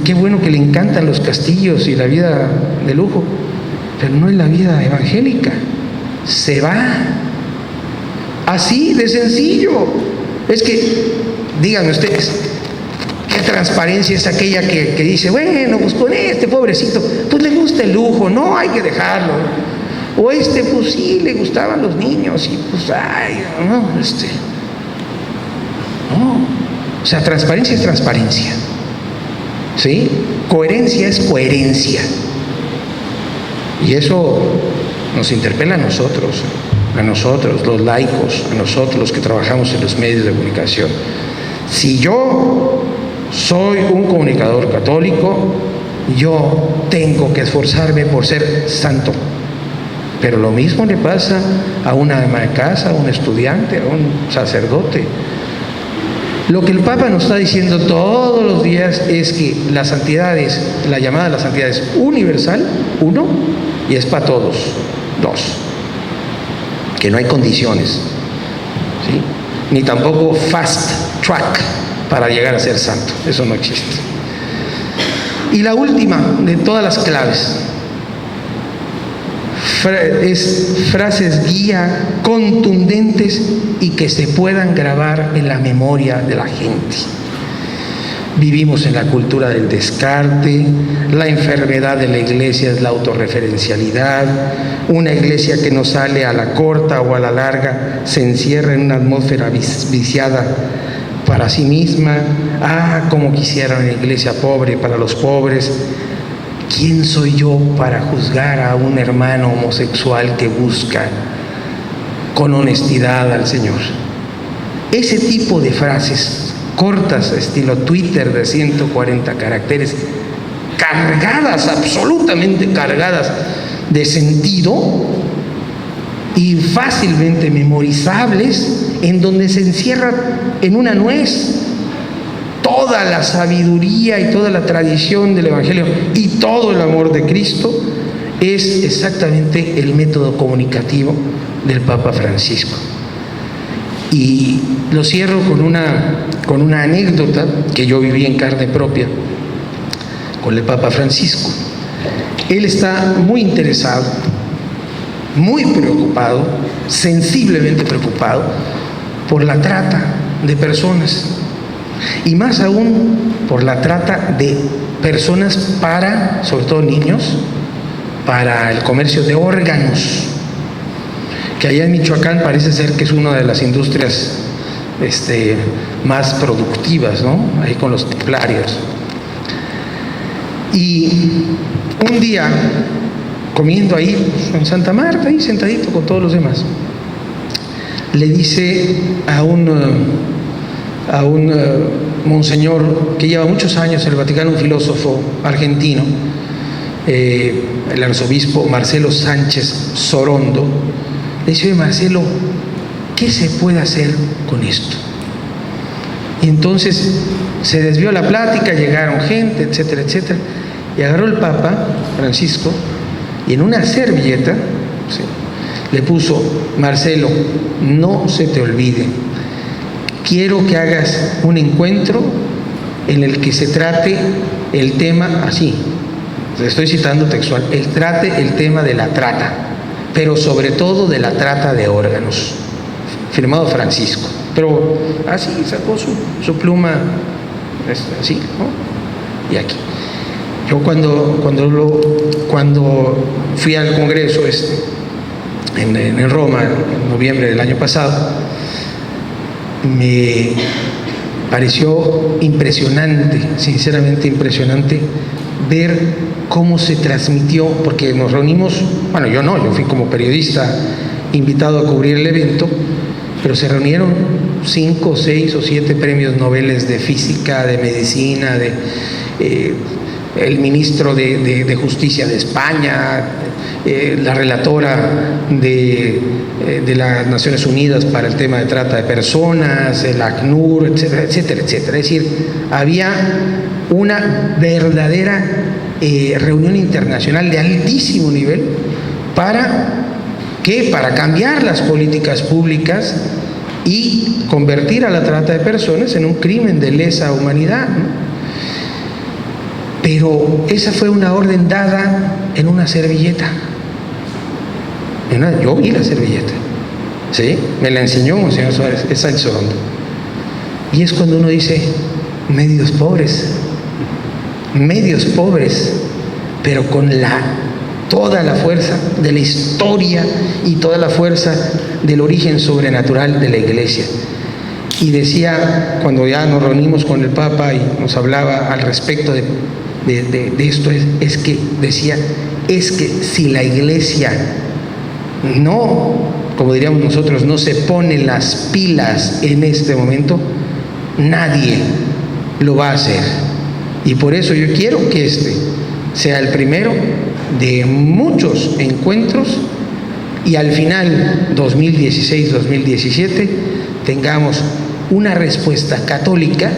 qué bueno que le encantan los castillos y la vida de lujo, pero no es la vida evangélica. Se va. Así de sencillo. Es que, díganme ustedes, ¿qué transparencia es aquella que dice, bueno, pues con este pobrecito, pues le gusta el lujo, no hay que dejarlo? O pues sí, le gustaban los niños y pues, no. O sea, transparencia es transparencia. ¿Sí? Coherencia es coherencia. Y eso nos interpela a nosotros, los laicos, a nosotros los que trabajamos en los medios de comunicación. Si yo soy un comunicador católico, yo tengo que esforzarme por ser santo. Pero lo mismo le pasa a una ama de casa, a un estudiante, a un sacerdote. Lo que el Papa nos está diciendo todos los días es que la santidad es, la llamada a la santidad es universal, 1, y es para todos, 2. Que no hay condiciones. ni tampoco fast track para llegar a ser santo. Eso no existe. Y la última de todas las claves es frases guía contundentes y que se puedan grabar en la memoria de la gente. Vivimos en la cultura del descarte, la enfermedad de la iglesia es la autorreferencialidad, una iglesia que no sale a la corta o a la larga se encierra en una atmósfera viciada para sí misma. Como quisiera una iglesia pobre para los pobres. ¿Quién soy yo para juzgar a un hermano homosexual que busca con honestidad al Señor? Ese tipo de frases cortas, estilo Twitter de 140 caracteres, cargadas, absolutamente cargadas de sentido y fácilmente memorizables, en donde se encierra en una nuez toda la sabiduría y toda la tradición del Evangelio y todo el amor de Cristo, es exactamente el método comunicativo del Papa Francisco. Y lo cierro con una anécdota que yo viví en carne propia con el Papa Francisco. Él está muy interesado, muy preocupado, sensiblemente preocupado por la trata de personas, y más aún por la trata de personas para, sobre todo niños, para el comercio de órganos, que allá en Michoacán parece ser que es una de las industrias más productivas, ¿no? Ahí con los templarios. Y un día, comiendo ahí en Santa Marta, ahí sentadito con todos los demás, le dice a un monseñor que lleva muchos años en el Vaticano, un filósofo argentino, el arzobispo Marcelo Sánchez Sorondo, le dice: Marcelo, ¿qué se puede hacer con esto? Y entonces se desvió la plática, llegaron gente, etcétera, etcétera, y agarró el Papa Francisco y en una servilleta, ¿sí?, le puso: Marcelo, no se te olvide, quiero que hagas un encuentro en el que se trate el tema así, estoy citando textual, trate el tema de la trata, pero sobre todo de la trata de órganos. Firmado Francisco. Pero así sacó su pluma, así, ¿no? Y aquí. Yo cuando fui al congreso en Roma, en noviembre del año pasado, me pareció impresionante, sinceramente impresionante, ver cómo se transmitió, porque nos reunimos, bueno, yo fui como periodista invitado a cubrir el evento, pero se reunieron 5, 6 o 7 premios Nobel de física, de medicina, el ministro de Justicia de España, la relatora de las Naciones Unidas para el tema de trata de personas, el ACNUR, etcétera, etcétera, etcétera. Es decir, había una verdadera reunión internacional de altísimo nivel para cambiar las políticas públicas y convertir a la trata de personas en un crimen de lesa humanidad, ¿no? Pero esa fue una orden dada en una servilleta. Yo vi la servilleta, ¿sí? Me la enseñó Monseñor Suárez, es Sánchez Sorondo. Y es cuando uno dice: medios pobres, pero con toda la fuerza de la historia y toda la fuerza del origen sobrenatural de la Iglesia. Y decía, cuando ya nos reunimos con el Papa y nos hablaba al respecto de esto, es que si la Iglesia no, como diríamos nosotros, no se pone las pilas en este momento, nadie lo va a hacer. Y por eso yo quiero que sea el primero de muchos encuentros y al final, 2016-2017, tengamos una respuesta católica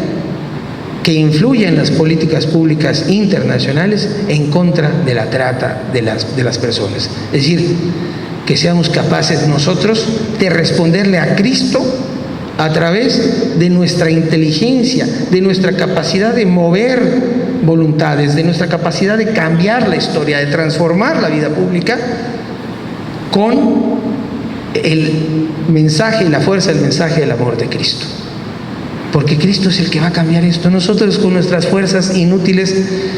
que influya en las políticas públicas internacionales en contra de la trata de las personas. Es decir, que seamos capaces nosotros de responderle a Cristo a través de nuestra inteligencia, de nuestra capacidad de mover voluntades, de nuestra capacidad de cambiar la historia, de transformar la vida pública con el mensaje y la fuerza del mensaje del amor de Cristo. Porque Cristo es el que va a cambiar esto. Nosotros con nuestras fuerzas inútiles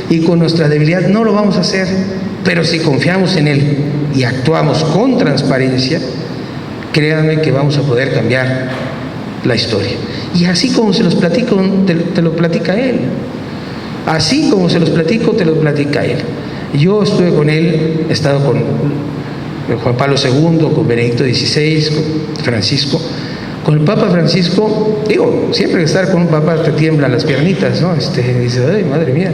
y con nuestra debilidad no lo vamos a hacer, pero si confiamos en Él y actuamos con transparencia, créanme que vamos a poder cambiar la historia. Y así como se los platico, te lo platica Él. Así como se los platico, te lo platica Él. Yo estuve con Él, he estado con Juan Pablo II, con Benedicto XVI, con Francisco. Con el Papa Francisco, digo, siempre que estar con un Papa te tiemblan las piernitas, ¿no? Dice, ay, madre mía,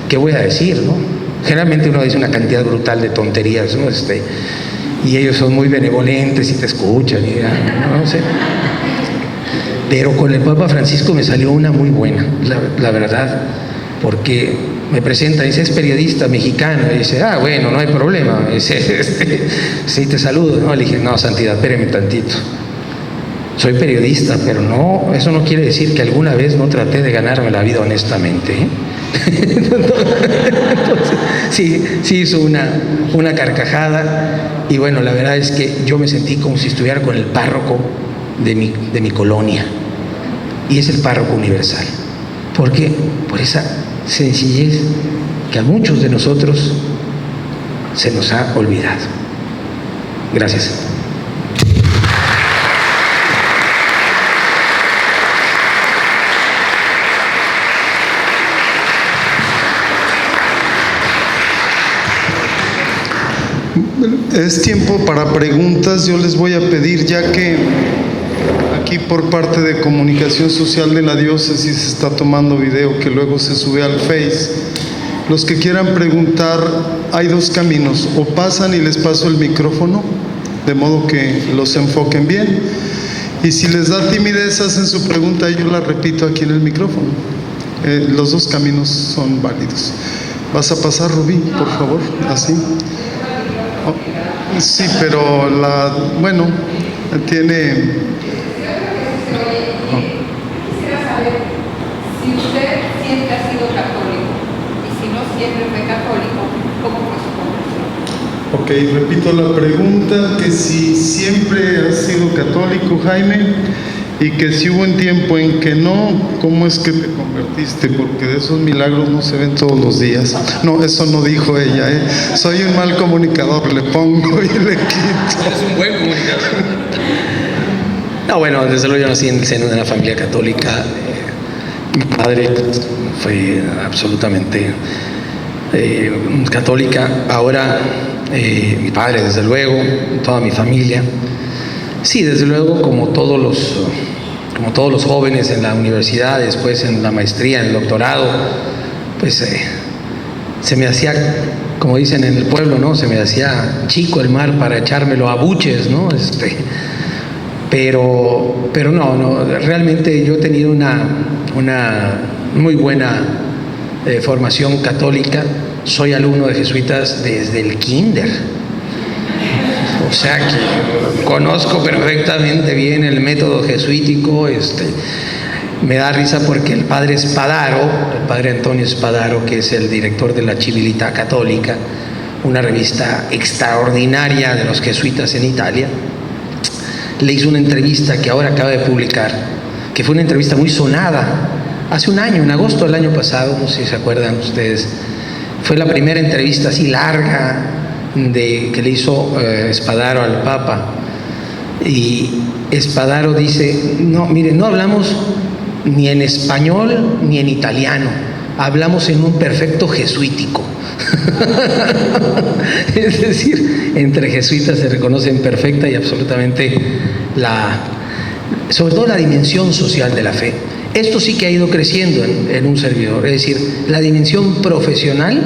¿qué voy a decir, no? Generalmente uno dice una cantidad brutal de tonterías, ¿no? Y ellos son muy benevolentes y te escuchan, y no sé. Pero con el Papa Francisco me salió una muy buena, la verdad, porque me presenta, dice, es periodista mexicano, y dice, bueno, no hay problema, dice, sí, te saludo, ¿no? Le dije, no, santidad, espéreme tantito. Soy periodista, pero no, eso no quiere decir que alguna vez no traté de ganarme la vida honestamente, ¿eh? Entonces, sí hizo una carcajada, y bueno, la verdad es que yo me sentí como si estuviera con el párroco de mi colonia, y es el párroco universal. ¿Por qué? Por esa sencillez que a muchos de nosotros se nos ha olvidado. Gracias. Es tiempo para preguntas. Yo les voy a pedir, ya que aquí por parte de Comunicación Social de la Diócesis se está tomando video que luego se sube al Face. Los que quieran preguntar, hay dos caminos: o pasan y les paso el micrófono, de modo que los enfoquen bien, y si les da timidez hacen su pregunta y yo la repito aquí en el micrófono. Los dos caminos son válidos. ¿Vas a pasar, Rubí, por favor? Así. Sí, pero tiene... Quisiera saber si usted siempre ha sido católico, y si no siempre fue católico, ¿cómo fue su conversión? Ok, repito la pregunta, que si siempre has sido católico, Jaime, y que si hubo un tiempo en que no, ¿cómo es que te convertiste? Porque de esos milagros no se ven todos los días. No, eso no dijo ella, ¿eh? Soy un mal comunicador, le pongo y le quito. Eres un buen comunicador. No, bueno, desde luego yo nací en el seno de una familia católica. Mi padre fue absolutamente católica. Ahora, mi padre, desde luego, toda mi familia. Sí, desde luego, como todos los jóvenes en la universidad, después en la maestría, en el doctorado, pues se me hacía, como dicen en el pueblo, ¿no? Se me hacía chico el mar para echármelo a buches, ¿no? Pero no, realmente yo he tenido una muy buena formación católica. Soy alumno de jesuitas desde el kinder. O sea que conozco perfectamente bien el método jesuítico. Me da risa porque el padre Espadaro, el padre Antonio Espadaro, que es el director de la Civiltà Católica, una revista extraordinaria de los jesuitas en Italia, le hizo una entrevista que ahora acaba de publicar, que fue una entrevista muy sonada, hace un año, en agosto del año pasado, no sé si se acuerdan ustedes. Fue la primera entrevista así larga que le hizo Espadaro al Papa, y Espadaro dice, no, mire, no hablamos ni en español ni en italiano, hablamos en un perfecto jesuítico. Es decir, entre jesuitas se reconocen perfecta y absolutamente sobre todo la dimensión social de la fe. Esto sí que ha ido creciendo en un servidor, es decir, la dimensión profesional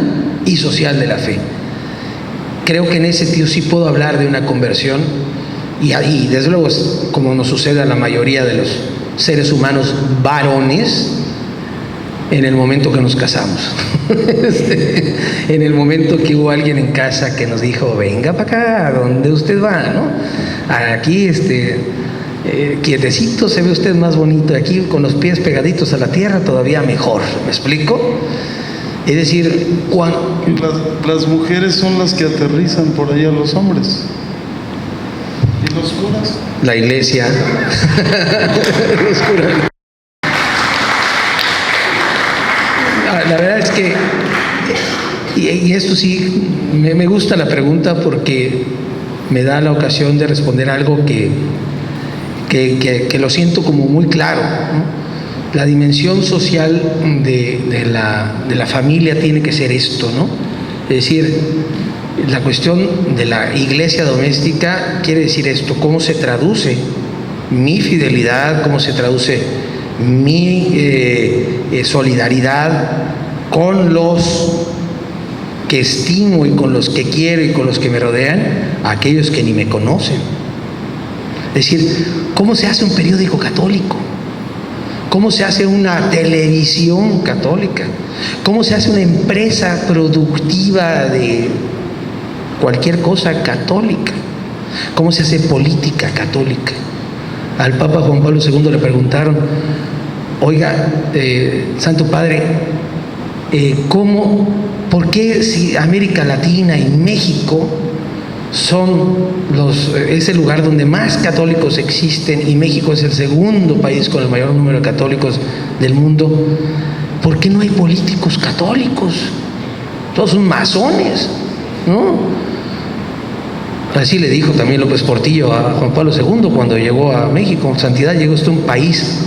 y social de la fe. Creo que en ese sentido sí puedo hablar de una conversión, y desde luego, como nos sucede a la mayoría de los seres humanos varones, en el momento que nos casamos. En el momento que hubo alguien en casa que nos dijo, venga para acá, ¿dónde usted va? ¿No? Aquí quietecito se ve usted más bonito, aquí con los pies pegaditos a la tierra todavía mejor, ¿me explico? Es decir, cuando... Las mujeres son las que aterrizan por ahí a los hombres. ¿Y los curas? La iglesia. Los curas. La verdad es que, y esto sí, me gusta la pregunta porque me da la ocasión de responder algo que lo siento como muy claro, ¿no? La dimensión social de la familia tiene que ser esto, ¿no? Es decir, la cuestión de la iglesia doméstica quiere decir esto: cómo se traduce mi fidelidad, cómo se traduce mi solidaridad con los que estimo y con los que quiero y con los que me rodean, a aquellos que ni me conocen. Es decir, ¿cómo se hace un periódico católico? ¿Cómo se hace una televisión católica? ¿Cómo se hace una empresa productiva de cualquier cosa católica? ¿Cómo se hace política católica? Al Papa Juan Pablo II le preguntaron: oiga, Santo Padre, ¿por qué si América Latina y México es el lugar donde más católicos existen y México es el segundo país con el mayor número de católicos del mundo, ¿por qué no hay políticos católicos? Todos son masones, ¿no? Así le dijo también López Portillo a Juan Pablo II cuando llegó a México: santidad, llegó usted a un país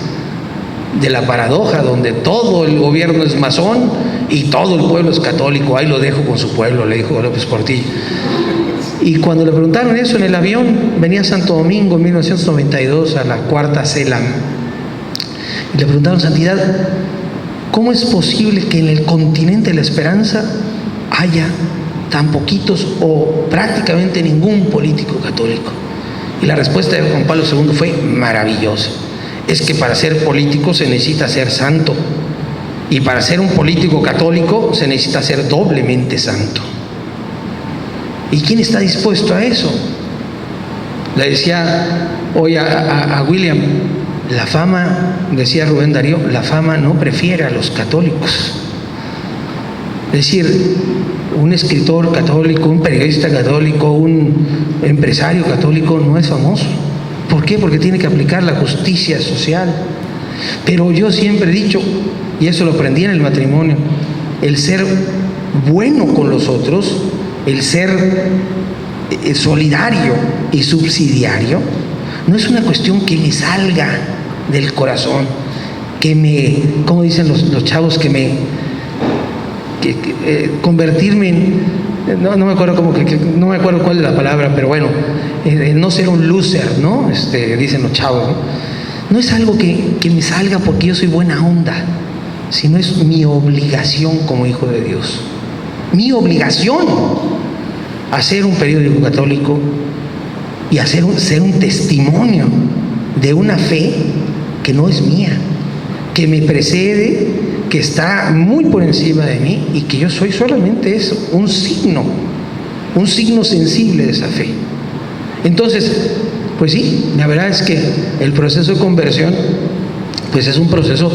de la paradoja donde todo el gobierno es masón y todo el pueblo es católico. Ahí lo dejo con su pueblo, le dijo López Portillo. Y cuando le preguntaron eso en el avión, venía a Santo Domingo en 1992 a la cuarta CELAM, y le preguntaron: santidad, ¿cómo es posible que en el continente de la esperanza haya tan poquitos o prácticamente ningún político católico? Y la respuesta de Juan Pablo II fue maravillosa: es que para ser político se necesita ser santo, y para ser un político católico se necesita ser doblemente santo. ¿Y quién está dispuesto a eso? Le decía hoy a William: la fama, decía Rubén Darío, la fama no prefiere a los católicos. Es decir, un escritor católico, un periodista católico, un empresario católico no es famoso. ¿Por qué? Porque tiene que aplicar la justicia social. Pero yo siempre he dicho, y eso lo aprendí en el matrimonio, el ser bueno con los otros, el ser solidario y subsidiario, no es una cuestión que me salga del corazón, como dicen los chavos, convertirme en, no me acuerdo no me acuerdo cuál es la palabra, pero bueno, no ser un loser, ¿no? Dicen los chavos, ¿no? No es algo que me salga porque yo soy buena onda, sino es mi obligación como hijo de Dios. Mi obligación hacer un periódico católico y ser un testimonio de una fe que no es mía, que me precede, que está muy por encima de mí, y que yo soy solamente eso, un signo sensible de esa fe. Entonces, pues sí, la verdad es que el proceso de conversión pues es un proceso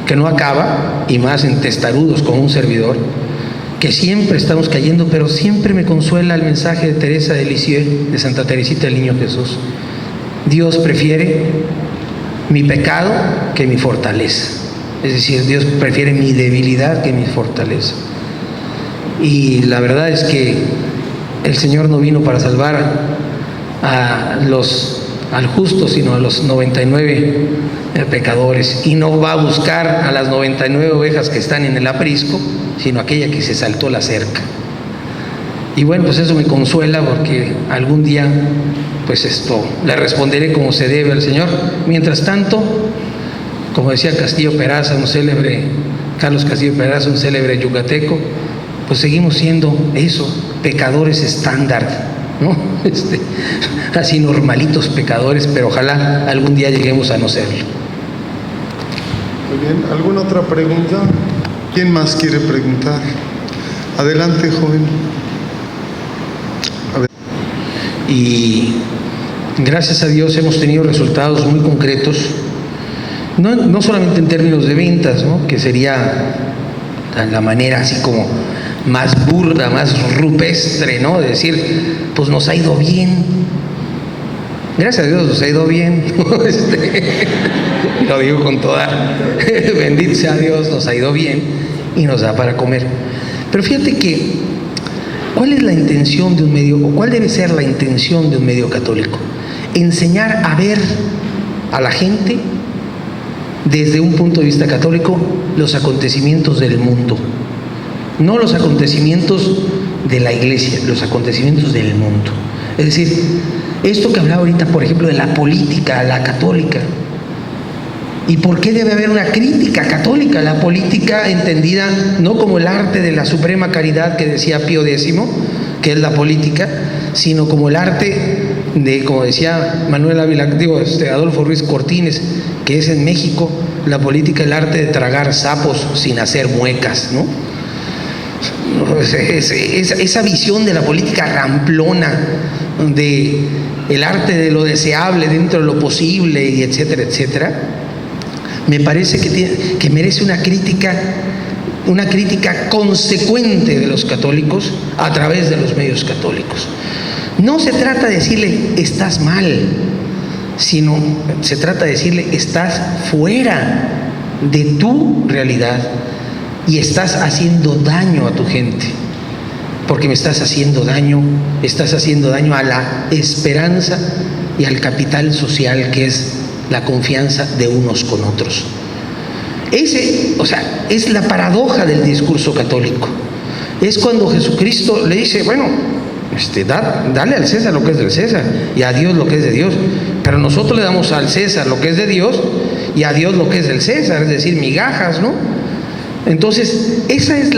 que no acaba, y más en testarudos como un servidor, que siempre estamos cayendo, pero siempre me consuela el mensaje de Teresa de Lisieux, de Santa Teresita del Niño Jesús: Dios prefiere mi pecado que mi fortaleza. Es decir, Dios prefiere mi debilidad que mi fortaleza. Y la verdad es que el Señor no vino para salvar al justo, sino a los 99 pecadores, y no va a buscar a las 99 ovejas que están en el aprisco, sino aquella que se saltó la cerca. Y bueno, pues eso me consuela, porque algún día pues le responderé como se debe al Señor. Mientras tanto, como decía Castillo Peraza, Carlos Castillo Peraza, un célebre yucateco, pues seguimos siendo eso, pecadores estándar, ¿no? Así normalitos pecadores, pero ojalá algún día lleguemos a no serlo. Muy bien, ¿alguna otra pregunta? ¿Quién más quiere preguntar? Adelante, joven. Y gracias a Dios hemos tenido resultados muy concretos, no solamente en términos de ventas, ¿no?, que sería la manera así como más burda, más rupestre, ¿no?, de decir, pues nos ha ido bien. Gracias a Dios nos ha ido bien. Lo digo con toda, bendito sea Dios, nos ha ido bien y nos da para comer. Pero fíjate que, ¿cuál es la intención de un medio, o cuál debe ser la intención de un medio católico? Enseñar a ver a la gente, desde un punto de vista católico, los acontecimientos del mundo. No los acontecimientos de la iglesia, los acontecimientos del mundo. Es decir, esto que hablaba ahorita, por ejemplo, de la política, la católica. ¿Y por qué debe haber una crítica católica? La política entendida no como el arte de la suprema caridad que decía Pío X, que es la política, sino como el arte de, como decía Manuel Ávila, Adolfo Ruiz Cortines, que es en México la política, el arte de tragar sapos sin hacer muecas, ¿no? Esa visión de la política ramplona, de el arte de lo deseable dentro de lo posible, y etcétera, etcétera, me parece que merece una crítica consecuente de los católicos a través de los medios católicos. No se trata de decirle estás mal, sino se trata de decirle estás fuera de tu realidad y estás haciendo daño a tu gente, porque me estás haciendo daño a la esperanza y al capital social que es la confianza de unos con otros. Es la paradoja del discurso católico. Es cuando Jesucristo le dice, bueno, dale al César lo que es del César y a Dios lo que es de Dios, pero nosotros le damos al César lo que es de Dios y a Dios lo que es del César, es decir, migajas, ¿no? Entonces, esa es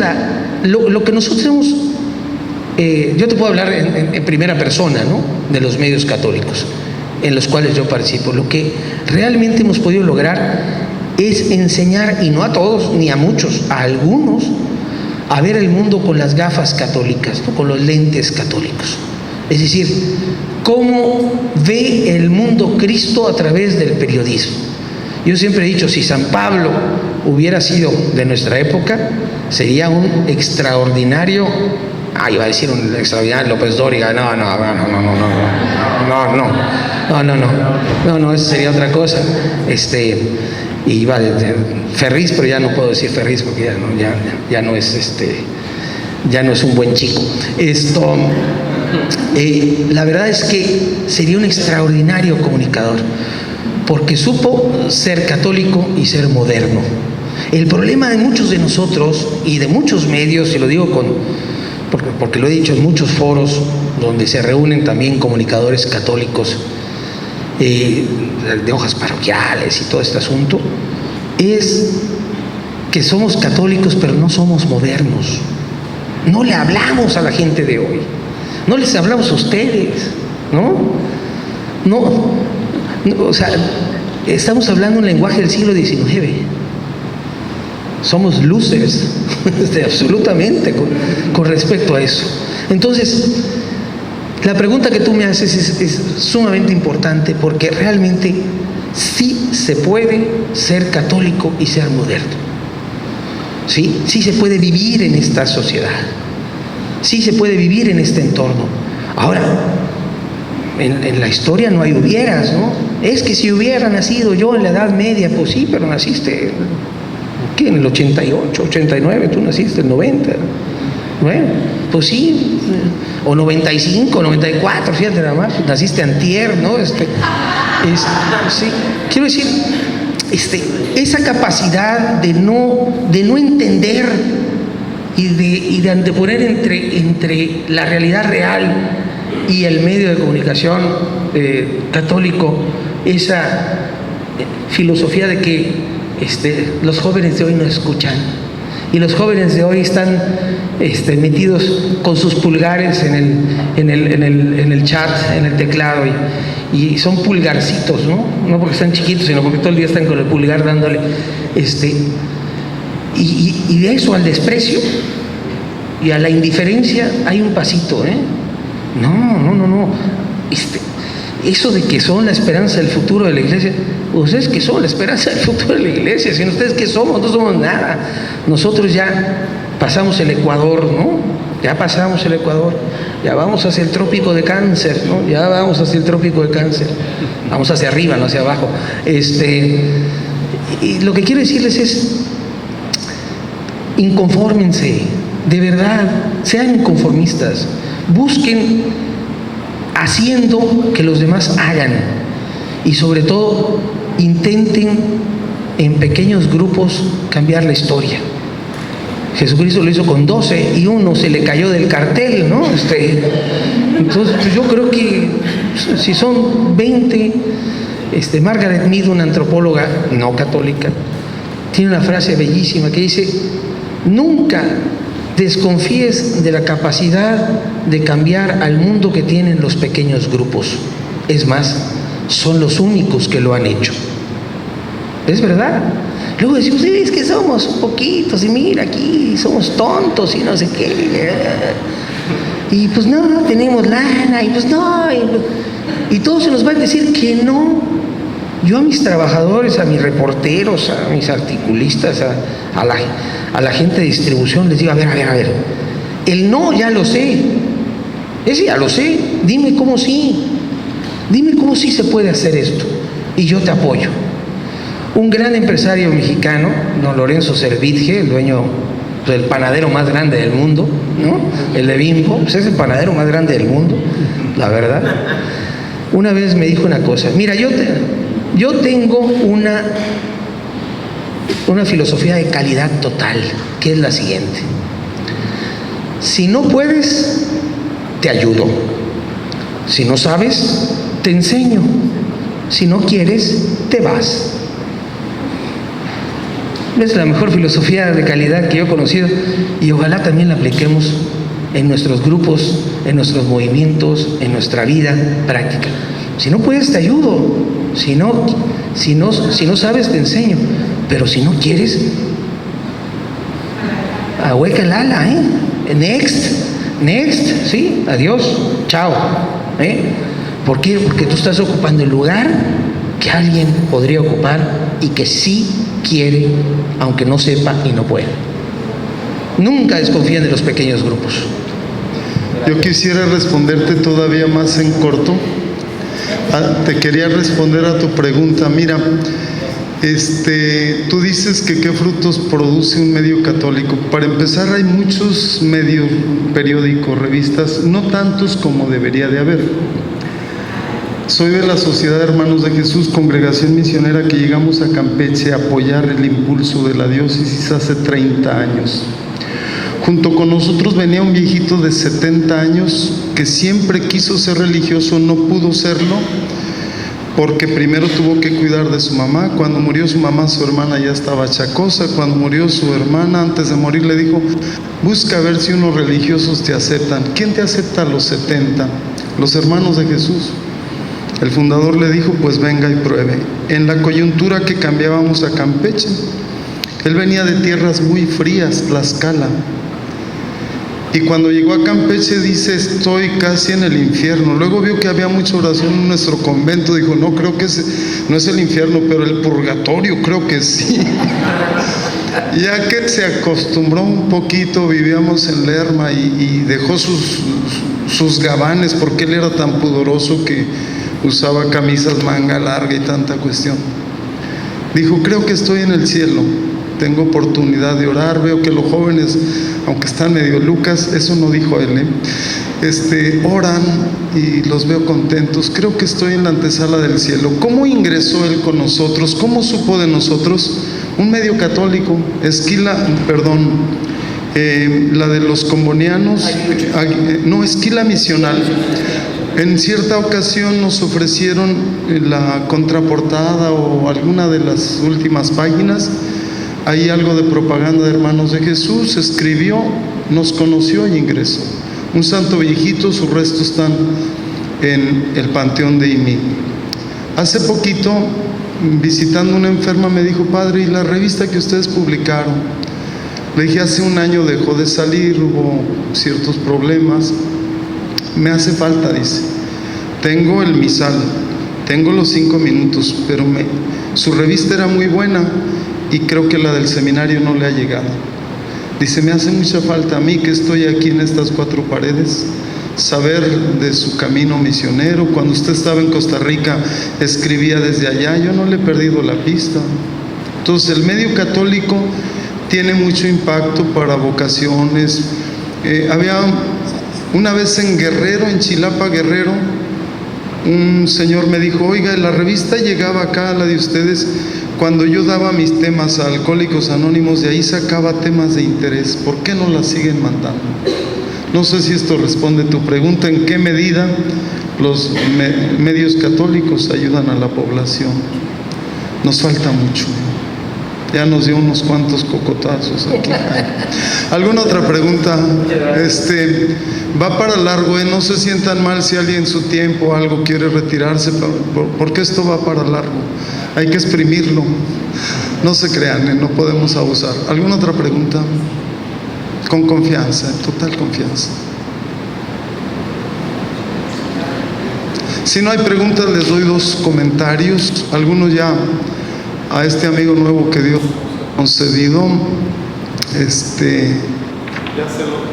lo que nosotros hemos, yo te puedo hablar en primera persona, ¿no?, de los medios católicos en los cuales yo participo. Lo que realmente hemos podido lograr es enseñar, y no a todos ni a muchos, a algunos, a ver el mundo con las gafas católicas, ¿no?, con los lentes católicos. Es decir, cómo ve el mundo Cristo a través del periodismo. Yo siempre he dicho, si San Pablo hubiera sido de nuestra época, sería un extraordinario, iba a decir un extraordinario López Dóriga, no, eso sería otra cosa. Iba de Ferriz, pero ya no puedo decir Ferriz porque ya no es un buen chico. La verdad es que sería un extraordinario comunicador, porque supo ser católico y ser moderno. El problema de muchos de nosotros y de muchos medios, y lo digo porque lo he dicho en muchos foros donde se reúnen también comunicadores católicos, de hojas parroquiales y todo este asunto, es que somos católicos pero no somos modernos. No le hablamos a la gente de hoy, no les hablamos a ustedes, o sea, estamos hablando un lenguaje del siglo XIX. Somos losers, absolutamente, con respecto a eso. Entonces, la pregunta que tú me haces es sumamente importante, porque realmente sí se puede ser católico y ser moderno. Sí se puede vivir en esta sociedad, sí se puede vivir en este entorno. Ahora, en la historia no hay hubieras, ¿no? Es que si hubiera nacido yo en la Edad Media, pues sí, pero naciste, ¿qué? En el 88, 89, tú naciste en el 90. Bueno, pues sí, o 95, 94, fíjate nada más, naciste antier, ¿no? Sí, quiero decir, esa capacidad de no entender y de anteponer entre la realidad real y el medio de comunicación católico, esa filosofía de que los jóvenes de hoy no escuchan, y los jóvenes de hoy están metidos con sus pulgares en el chat, en el teclado, y son pulgarcitos, no porque están chiquitos, sino porque todo el día están con el pulgar dándole, y de eso al desprecio y a la indiferencia hay un pasito, No. eso de que son la esperanza del futuro de la iglesia, ustedes que son la esperanza del futuro de la iglesia, si ustedes que somos, no somos nada. Nosotros ya pasamos el Ecuador, ¿no? Ya pasamos el Ecuador, ya vamos hacia el trópico de Cáncer, ¿no? Ya vamos hacia el trópico de Cáncer, vamos hacia arriba, no hacia abajo. Y lo que quiero decirles es, inconfórmense, de verdad, sean inconformistas, busquen haciendo que los demás hagan, y sobre todo intenten en pequeños grupos cambiar la historia. Jesucristo lo hizo con 12 y uno se le cayó del cartel, ¿no? Entonces pues yo creo que si son 20, Margaret Mead, una antropóloga no católica, tiene una frase bellísima que dice: nunca desconfíes de la capacidad de cambiar al mundo que tienen los pequeños grupos. Es más, son los únicos que lo han hecho. ¿Es verdad? Luego decimos, sí, es que somos poquitos, y mira aquí, somos tontos y no sé qué. Y pues no, tenemos lana, y pues no. Y todos se nos van a decir que no. Yo a mis trabajadores, a mis reporteros, a mis articulistas, a la gente de distribución les digo, a ver, el no ya lo sé, ese ya lo sé, dime cómo sí se puede hacer esto y yo te apoyo. Un gran empresario mexicano, don Lorenzo Servitje, el dueño del panadero más grande del mundo, ¿no? El de Bimbo, pues es el panadero más grande del mundo, la verdad. Una vez me dijo una cosa: mira, yo tengo una filosofía de calidad total, que es la siguiente: si no puedes, te ayudo; si no sabes, te enseño; si no quieres, te vas. Es la mejor filosofía de calidad que yo he conocido, y ojalá también la apliquemos en nuestros grupos, en nuestros movimientos, en nuestra vida práctica. Si no puedes, te ayudo; si no sabes, te enseño; pero si no quieres, ahueca el ala, next, sí, adiós, chao, ¿Por qué? Porque tú estás ocupando el lugar que alguien podría ocupar y que sí quiere, aunque no sepa y no pueda. Nunca desconfíen de los pequeños grupos. Yo quisiera responderte todavía más en corto. Te quería responder a tu pregunta. Mira, tú dices que qué frutos produce un medio católico. Para empezar, hay muchos medios, periódicos, revistas, no tantos como debería de haber. Soy de la Sociedad de Hermanos de Jesús, congregación misionera que llegamos a Campeche a apoyar el impulso de la diócesis hace 30 años. Junto con nosotros venía un viejito de 70 años que siempre quiso ser religioso, no pudo serlo, porque primero tuvo que cuidar de su mamá. Cuando murió su mamá, su hermana ya estaba achacosa. Cuando murió su hermana, antes de morir le dijo: busca a ver si unos religiosos te aceptan. ¿Quién te acepta a los 70? Los Hermanos de Jesús. El fundador le dijo: pues venga y pruebe. En la coyuntura que cambiábamos a Campeche, él venía de tierras muy frías, Tlaxcala. Y cuando llegó a Campeche dice: estoy casi en el infierno. Luego vio que había mucha oración en nuestro convento. Dijo: no, creo que no es el infierno, pero el purgatorio creo que sí. Ya que se acostumbró un poquito, vivíamos en Lerma y dejó sus gabanes, porque él era tan pudoroso que usaba camisas manga larga y tanta cuestión. Dijo: creo que estoy en el cielo, tengo oportunidad de orar, veo que los jóvenes, aunque están medio lucas, eso no dijo él, oran y los veo contentos, creo que estoy en la antesala del cielo. ¿Cómo ingresó él con nosotros? ¿Cómo supo de nosotros? Un medio católico, la de los combonianos, Esquila Misional. En cierta ocasión nos ofrecieron la contraportada o alguna de las últimas páginas, hay algo de propaganda de Hermanos de Jesús. Escribió, nos conoció y ingresó. Un santo viejito, sus restos están en el Panteón de Imi. Hace poquito, visitando una enferma, me dijo: padre, ¿y la revista que ustedes publicaron? Le dije: hace un año dejó de salir, hubo ciertos problemas. Me hace falta, dice. tengo el misal, tengo los 5 minutos, pero su revista era muy buena y creo que la del seminario no le ha llegado. Dice, me hace mucha falta a mí que estoy aquí en estas 4 paredes, saber de su camino misionero. Cuando usted estaba en Costa Rica, escribía desde allá, yo no le he perdido la pista. Entonces, el medio católico tiene mucho impacto para vocaciones. Había una vez en Guerrero, en Chilapa, Guerrero, un señor me dijo, oiga, la revista llegaba acá, la de ustedes, cuando yo daba mis temas a Alcohólicos Anónimos, de ahí sacaba temas de interés. ¿Por qué no la siguen mandando? No sé si esto responde a tu pregunta, ¿en qué medida los medios católicos ayudan a la población? Nos falta mucho. Ya nos dio unos cuantos cocotazos aquí. ¿Alguna otra pregunta? Va para largo, no se sientan mal si alguien en su tiempo algo quiere retirarse, porque esto va para largo. Hay que exprimirlo. No se crean, no podemos abusar. ¿Alguna otra pregunta? Con confianza, total confianza. Si no hay preguntas, les doy 2 comentarios. Algunos ya a este amigo nuevo que Dios ha concedido,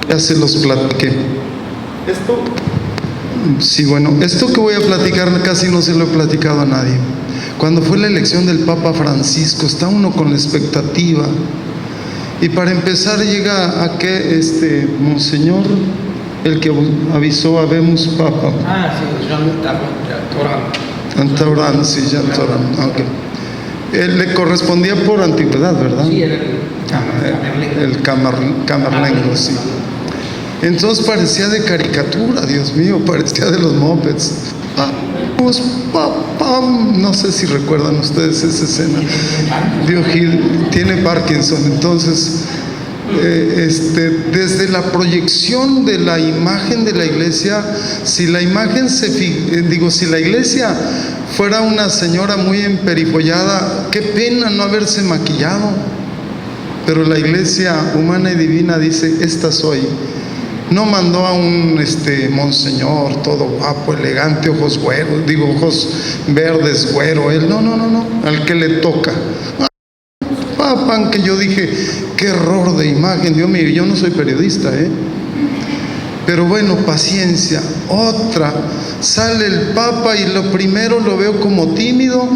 ya se los platiqué. Esto que voy a platicar casi no se lo he platicado a nadie. Cuando fue la elección del Papa Francisco, está uno con la expectativa. Y para empezar llega a que Monseñor, el que avisó Habemus Papa. Antaurán, sí, Antaurán. Okay. Le correspondía por antigüedad, ¿verdad? Sí, el camarlengo, sí. Entonces parecía de caricatura, Dios mío, parecía de los Muppets. No sé si recuerdan ustedes esa escena. Tiene Parkinson. Entonces, desde la proyección de la imagen de la iglesia, si la iglesia fuera una señora muy emperifollada, qué pena no haberse maquillado. Pero la iglesia humana y divina dice, esta soy. No mandó a un monseñor todo guapo, elegante, ojos verdes, güero, él, no, al que le toca. Papá, que yo dije, qué error de imagen, Dios mío, yo no soy periodista, pero bueno, paciencia. Otra, sale el Papa y lo primero lo veo como tímido.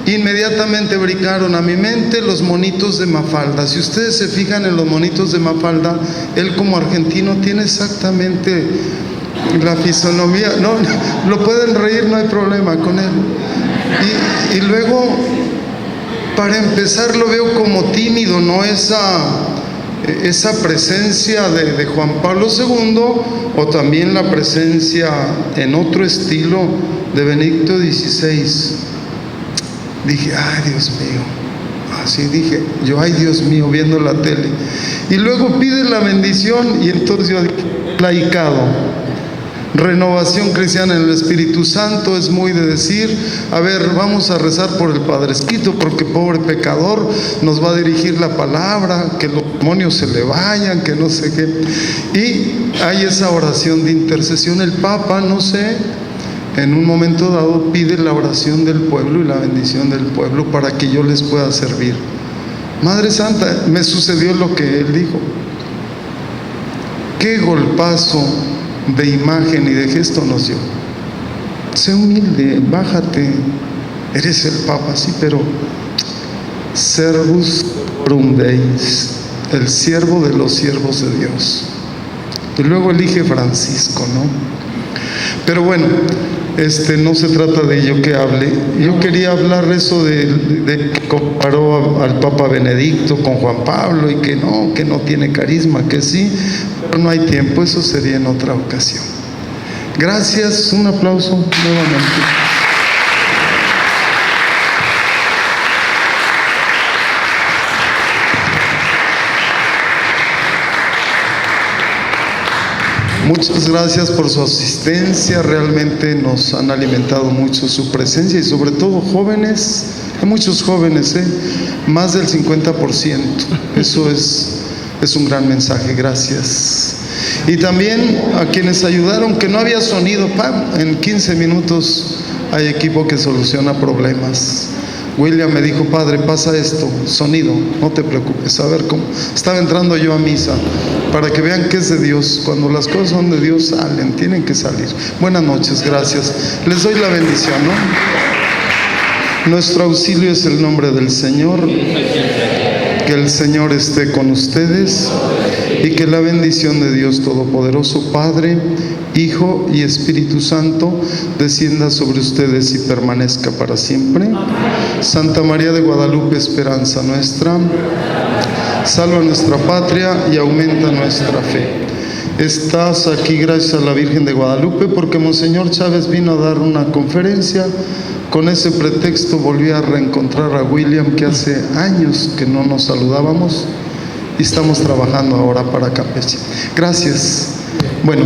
Inmediatamente brincaron a mi mente los monitos de Mafalda. Si ustedes se fijan en los monitos de Mafalda, él como argentino tiene exactamente la fisonomía. No, lo pueden reír, no hay problema con él. Y luego, para empezar, lo veo como tímido, ¿no? Esa presencia de Juan Pablo II, o también la presencia en otro estilo de Benedicto XVI. Dije, ay, Dios mío. Así dije yo, ay, Dios mío, viendo la tele. Y luego pide la bendición, y entonces yo dije, laicado, renovación cristiana en el Espíritu Santo, es muy de decir, a ver, vamos a rezar por el Padrecito, porque pobre pecador, nos va a dirigir la palabra, que los demonios se le vayan, que no sé qué. Y hay esa oración de intercesión. El Papa, no sé, en un momento dado pide la oración del pueblo y la bendición del pueblo para que yo les pueda servir. Madre Santa, me sucedió lo que él dijo. Qué golpazo de imagen y de gesto nos dio. Sé humilde, bájate, eres el Papa, sí, pero servus horum Deis, el siervo de los siervos de Dios. Y luego elige Francisco, ¿no? Pero bueno, no se trata de ello que hable. Yo quería hablar eso de que comparó al Papa Benedicto con Juan Pablo y que no tiene carisma, que sí, pero no hay tiempo, eso sería en otra ocasión. Gracias, un aplauso nuevamente. Muchas gracias por su asistencia, realmente nos han alimentado mucho su presencia y sobre todo jóvenes, hay muchos jóvenes, más del 50%, eso es un gran mensaje, gracias. Y también a quienes ayudaron, que no había sonido, en 15 minutos hay equipo que soluciona problemas. William me dijo, padre, pasa esto, sonido, no te preocupes. A ver cómo. Estaba entrando yo a misa para que vean que es de Dios. Cuando las cosas son de Dios, salen, tienen que salir. Buenas noches, gracias. Les doy la bendición, ¿no? Nuestro auxilio es el nombre del Señor. Que el Señor esté con ustedes y que la bendición de Dios Todopoderoso, Padre, Hijo y Espíritu Santo, descienda sobre ustedes y permanezca para siempre. Santa María de Guadalupe, esperanza nuestra, salva nuestra patria y aumenta nuestra fe. Estás aquí gracias a la Virgen de Guadalupe, porque Monseñor Chávez vino a dar una conferencia. Con ese pretexto volví a reencontrar a William, que hace años que no nos saludábamos, y estamos trabajando ahora para Campeche. Gracias. Bueno.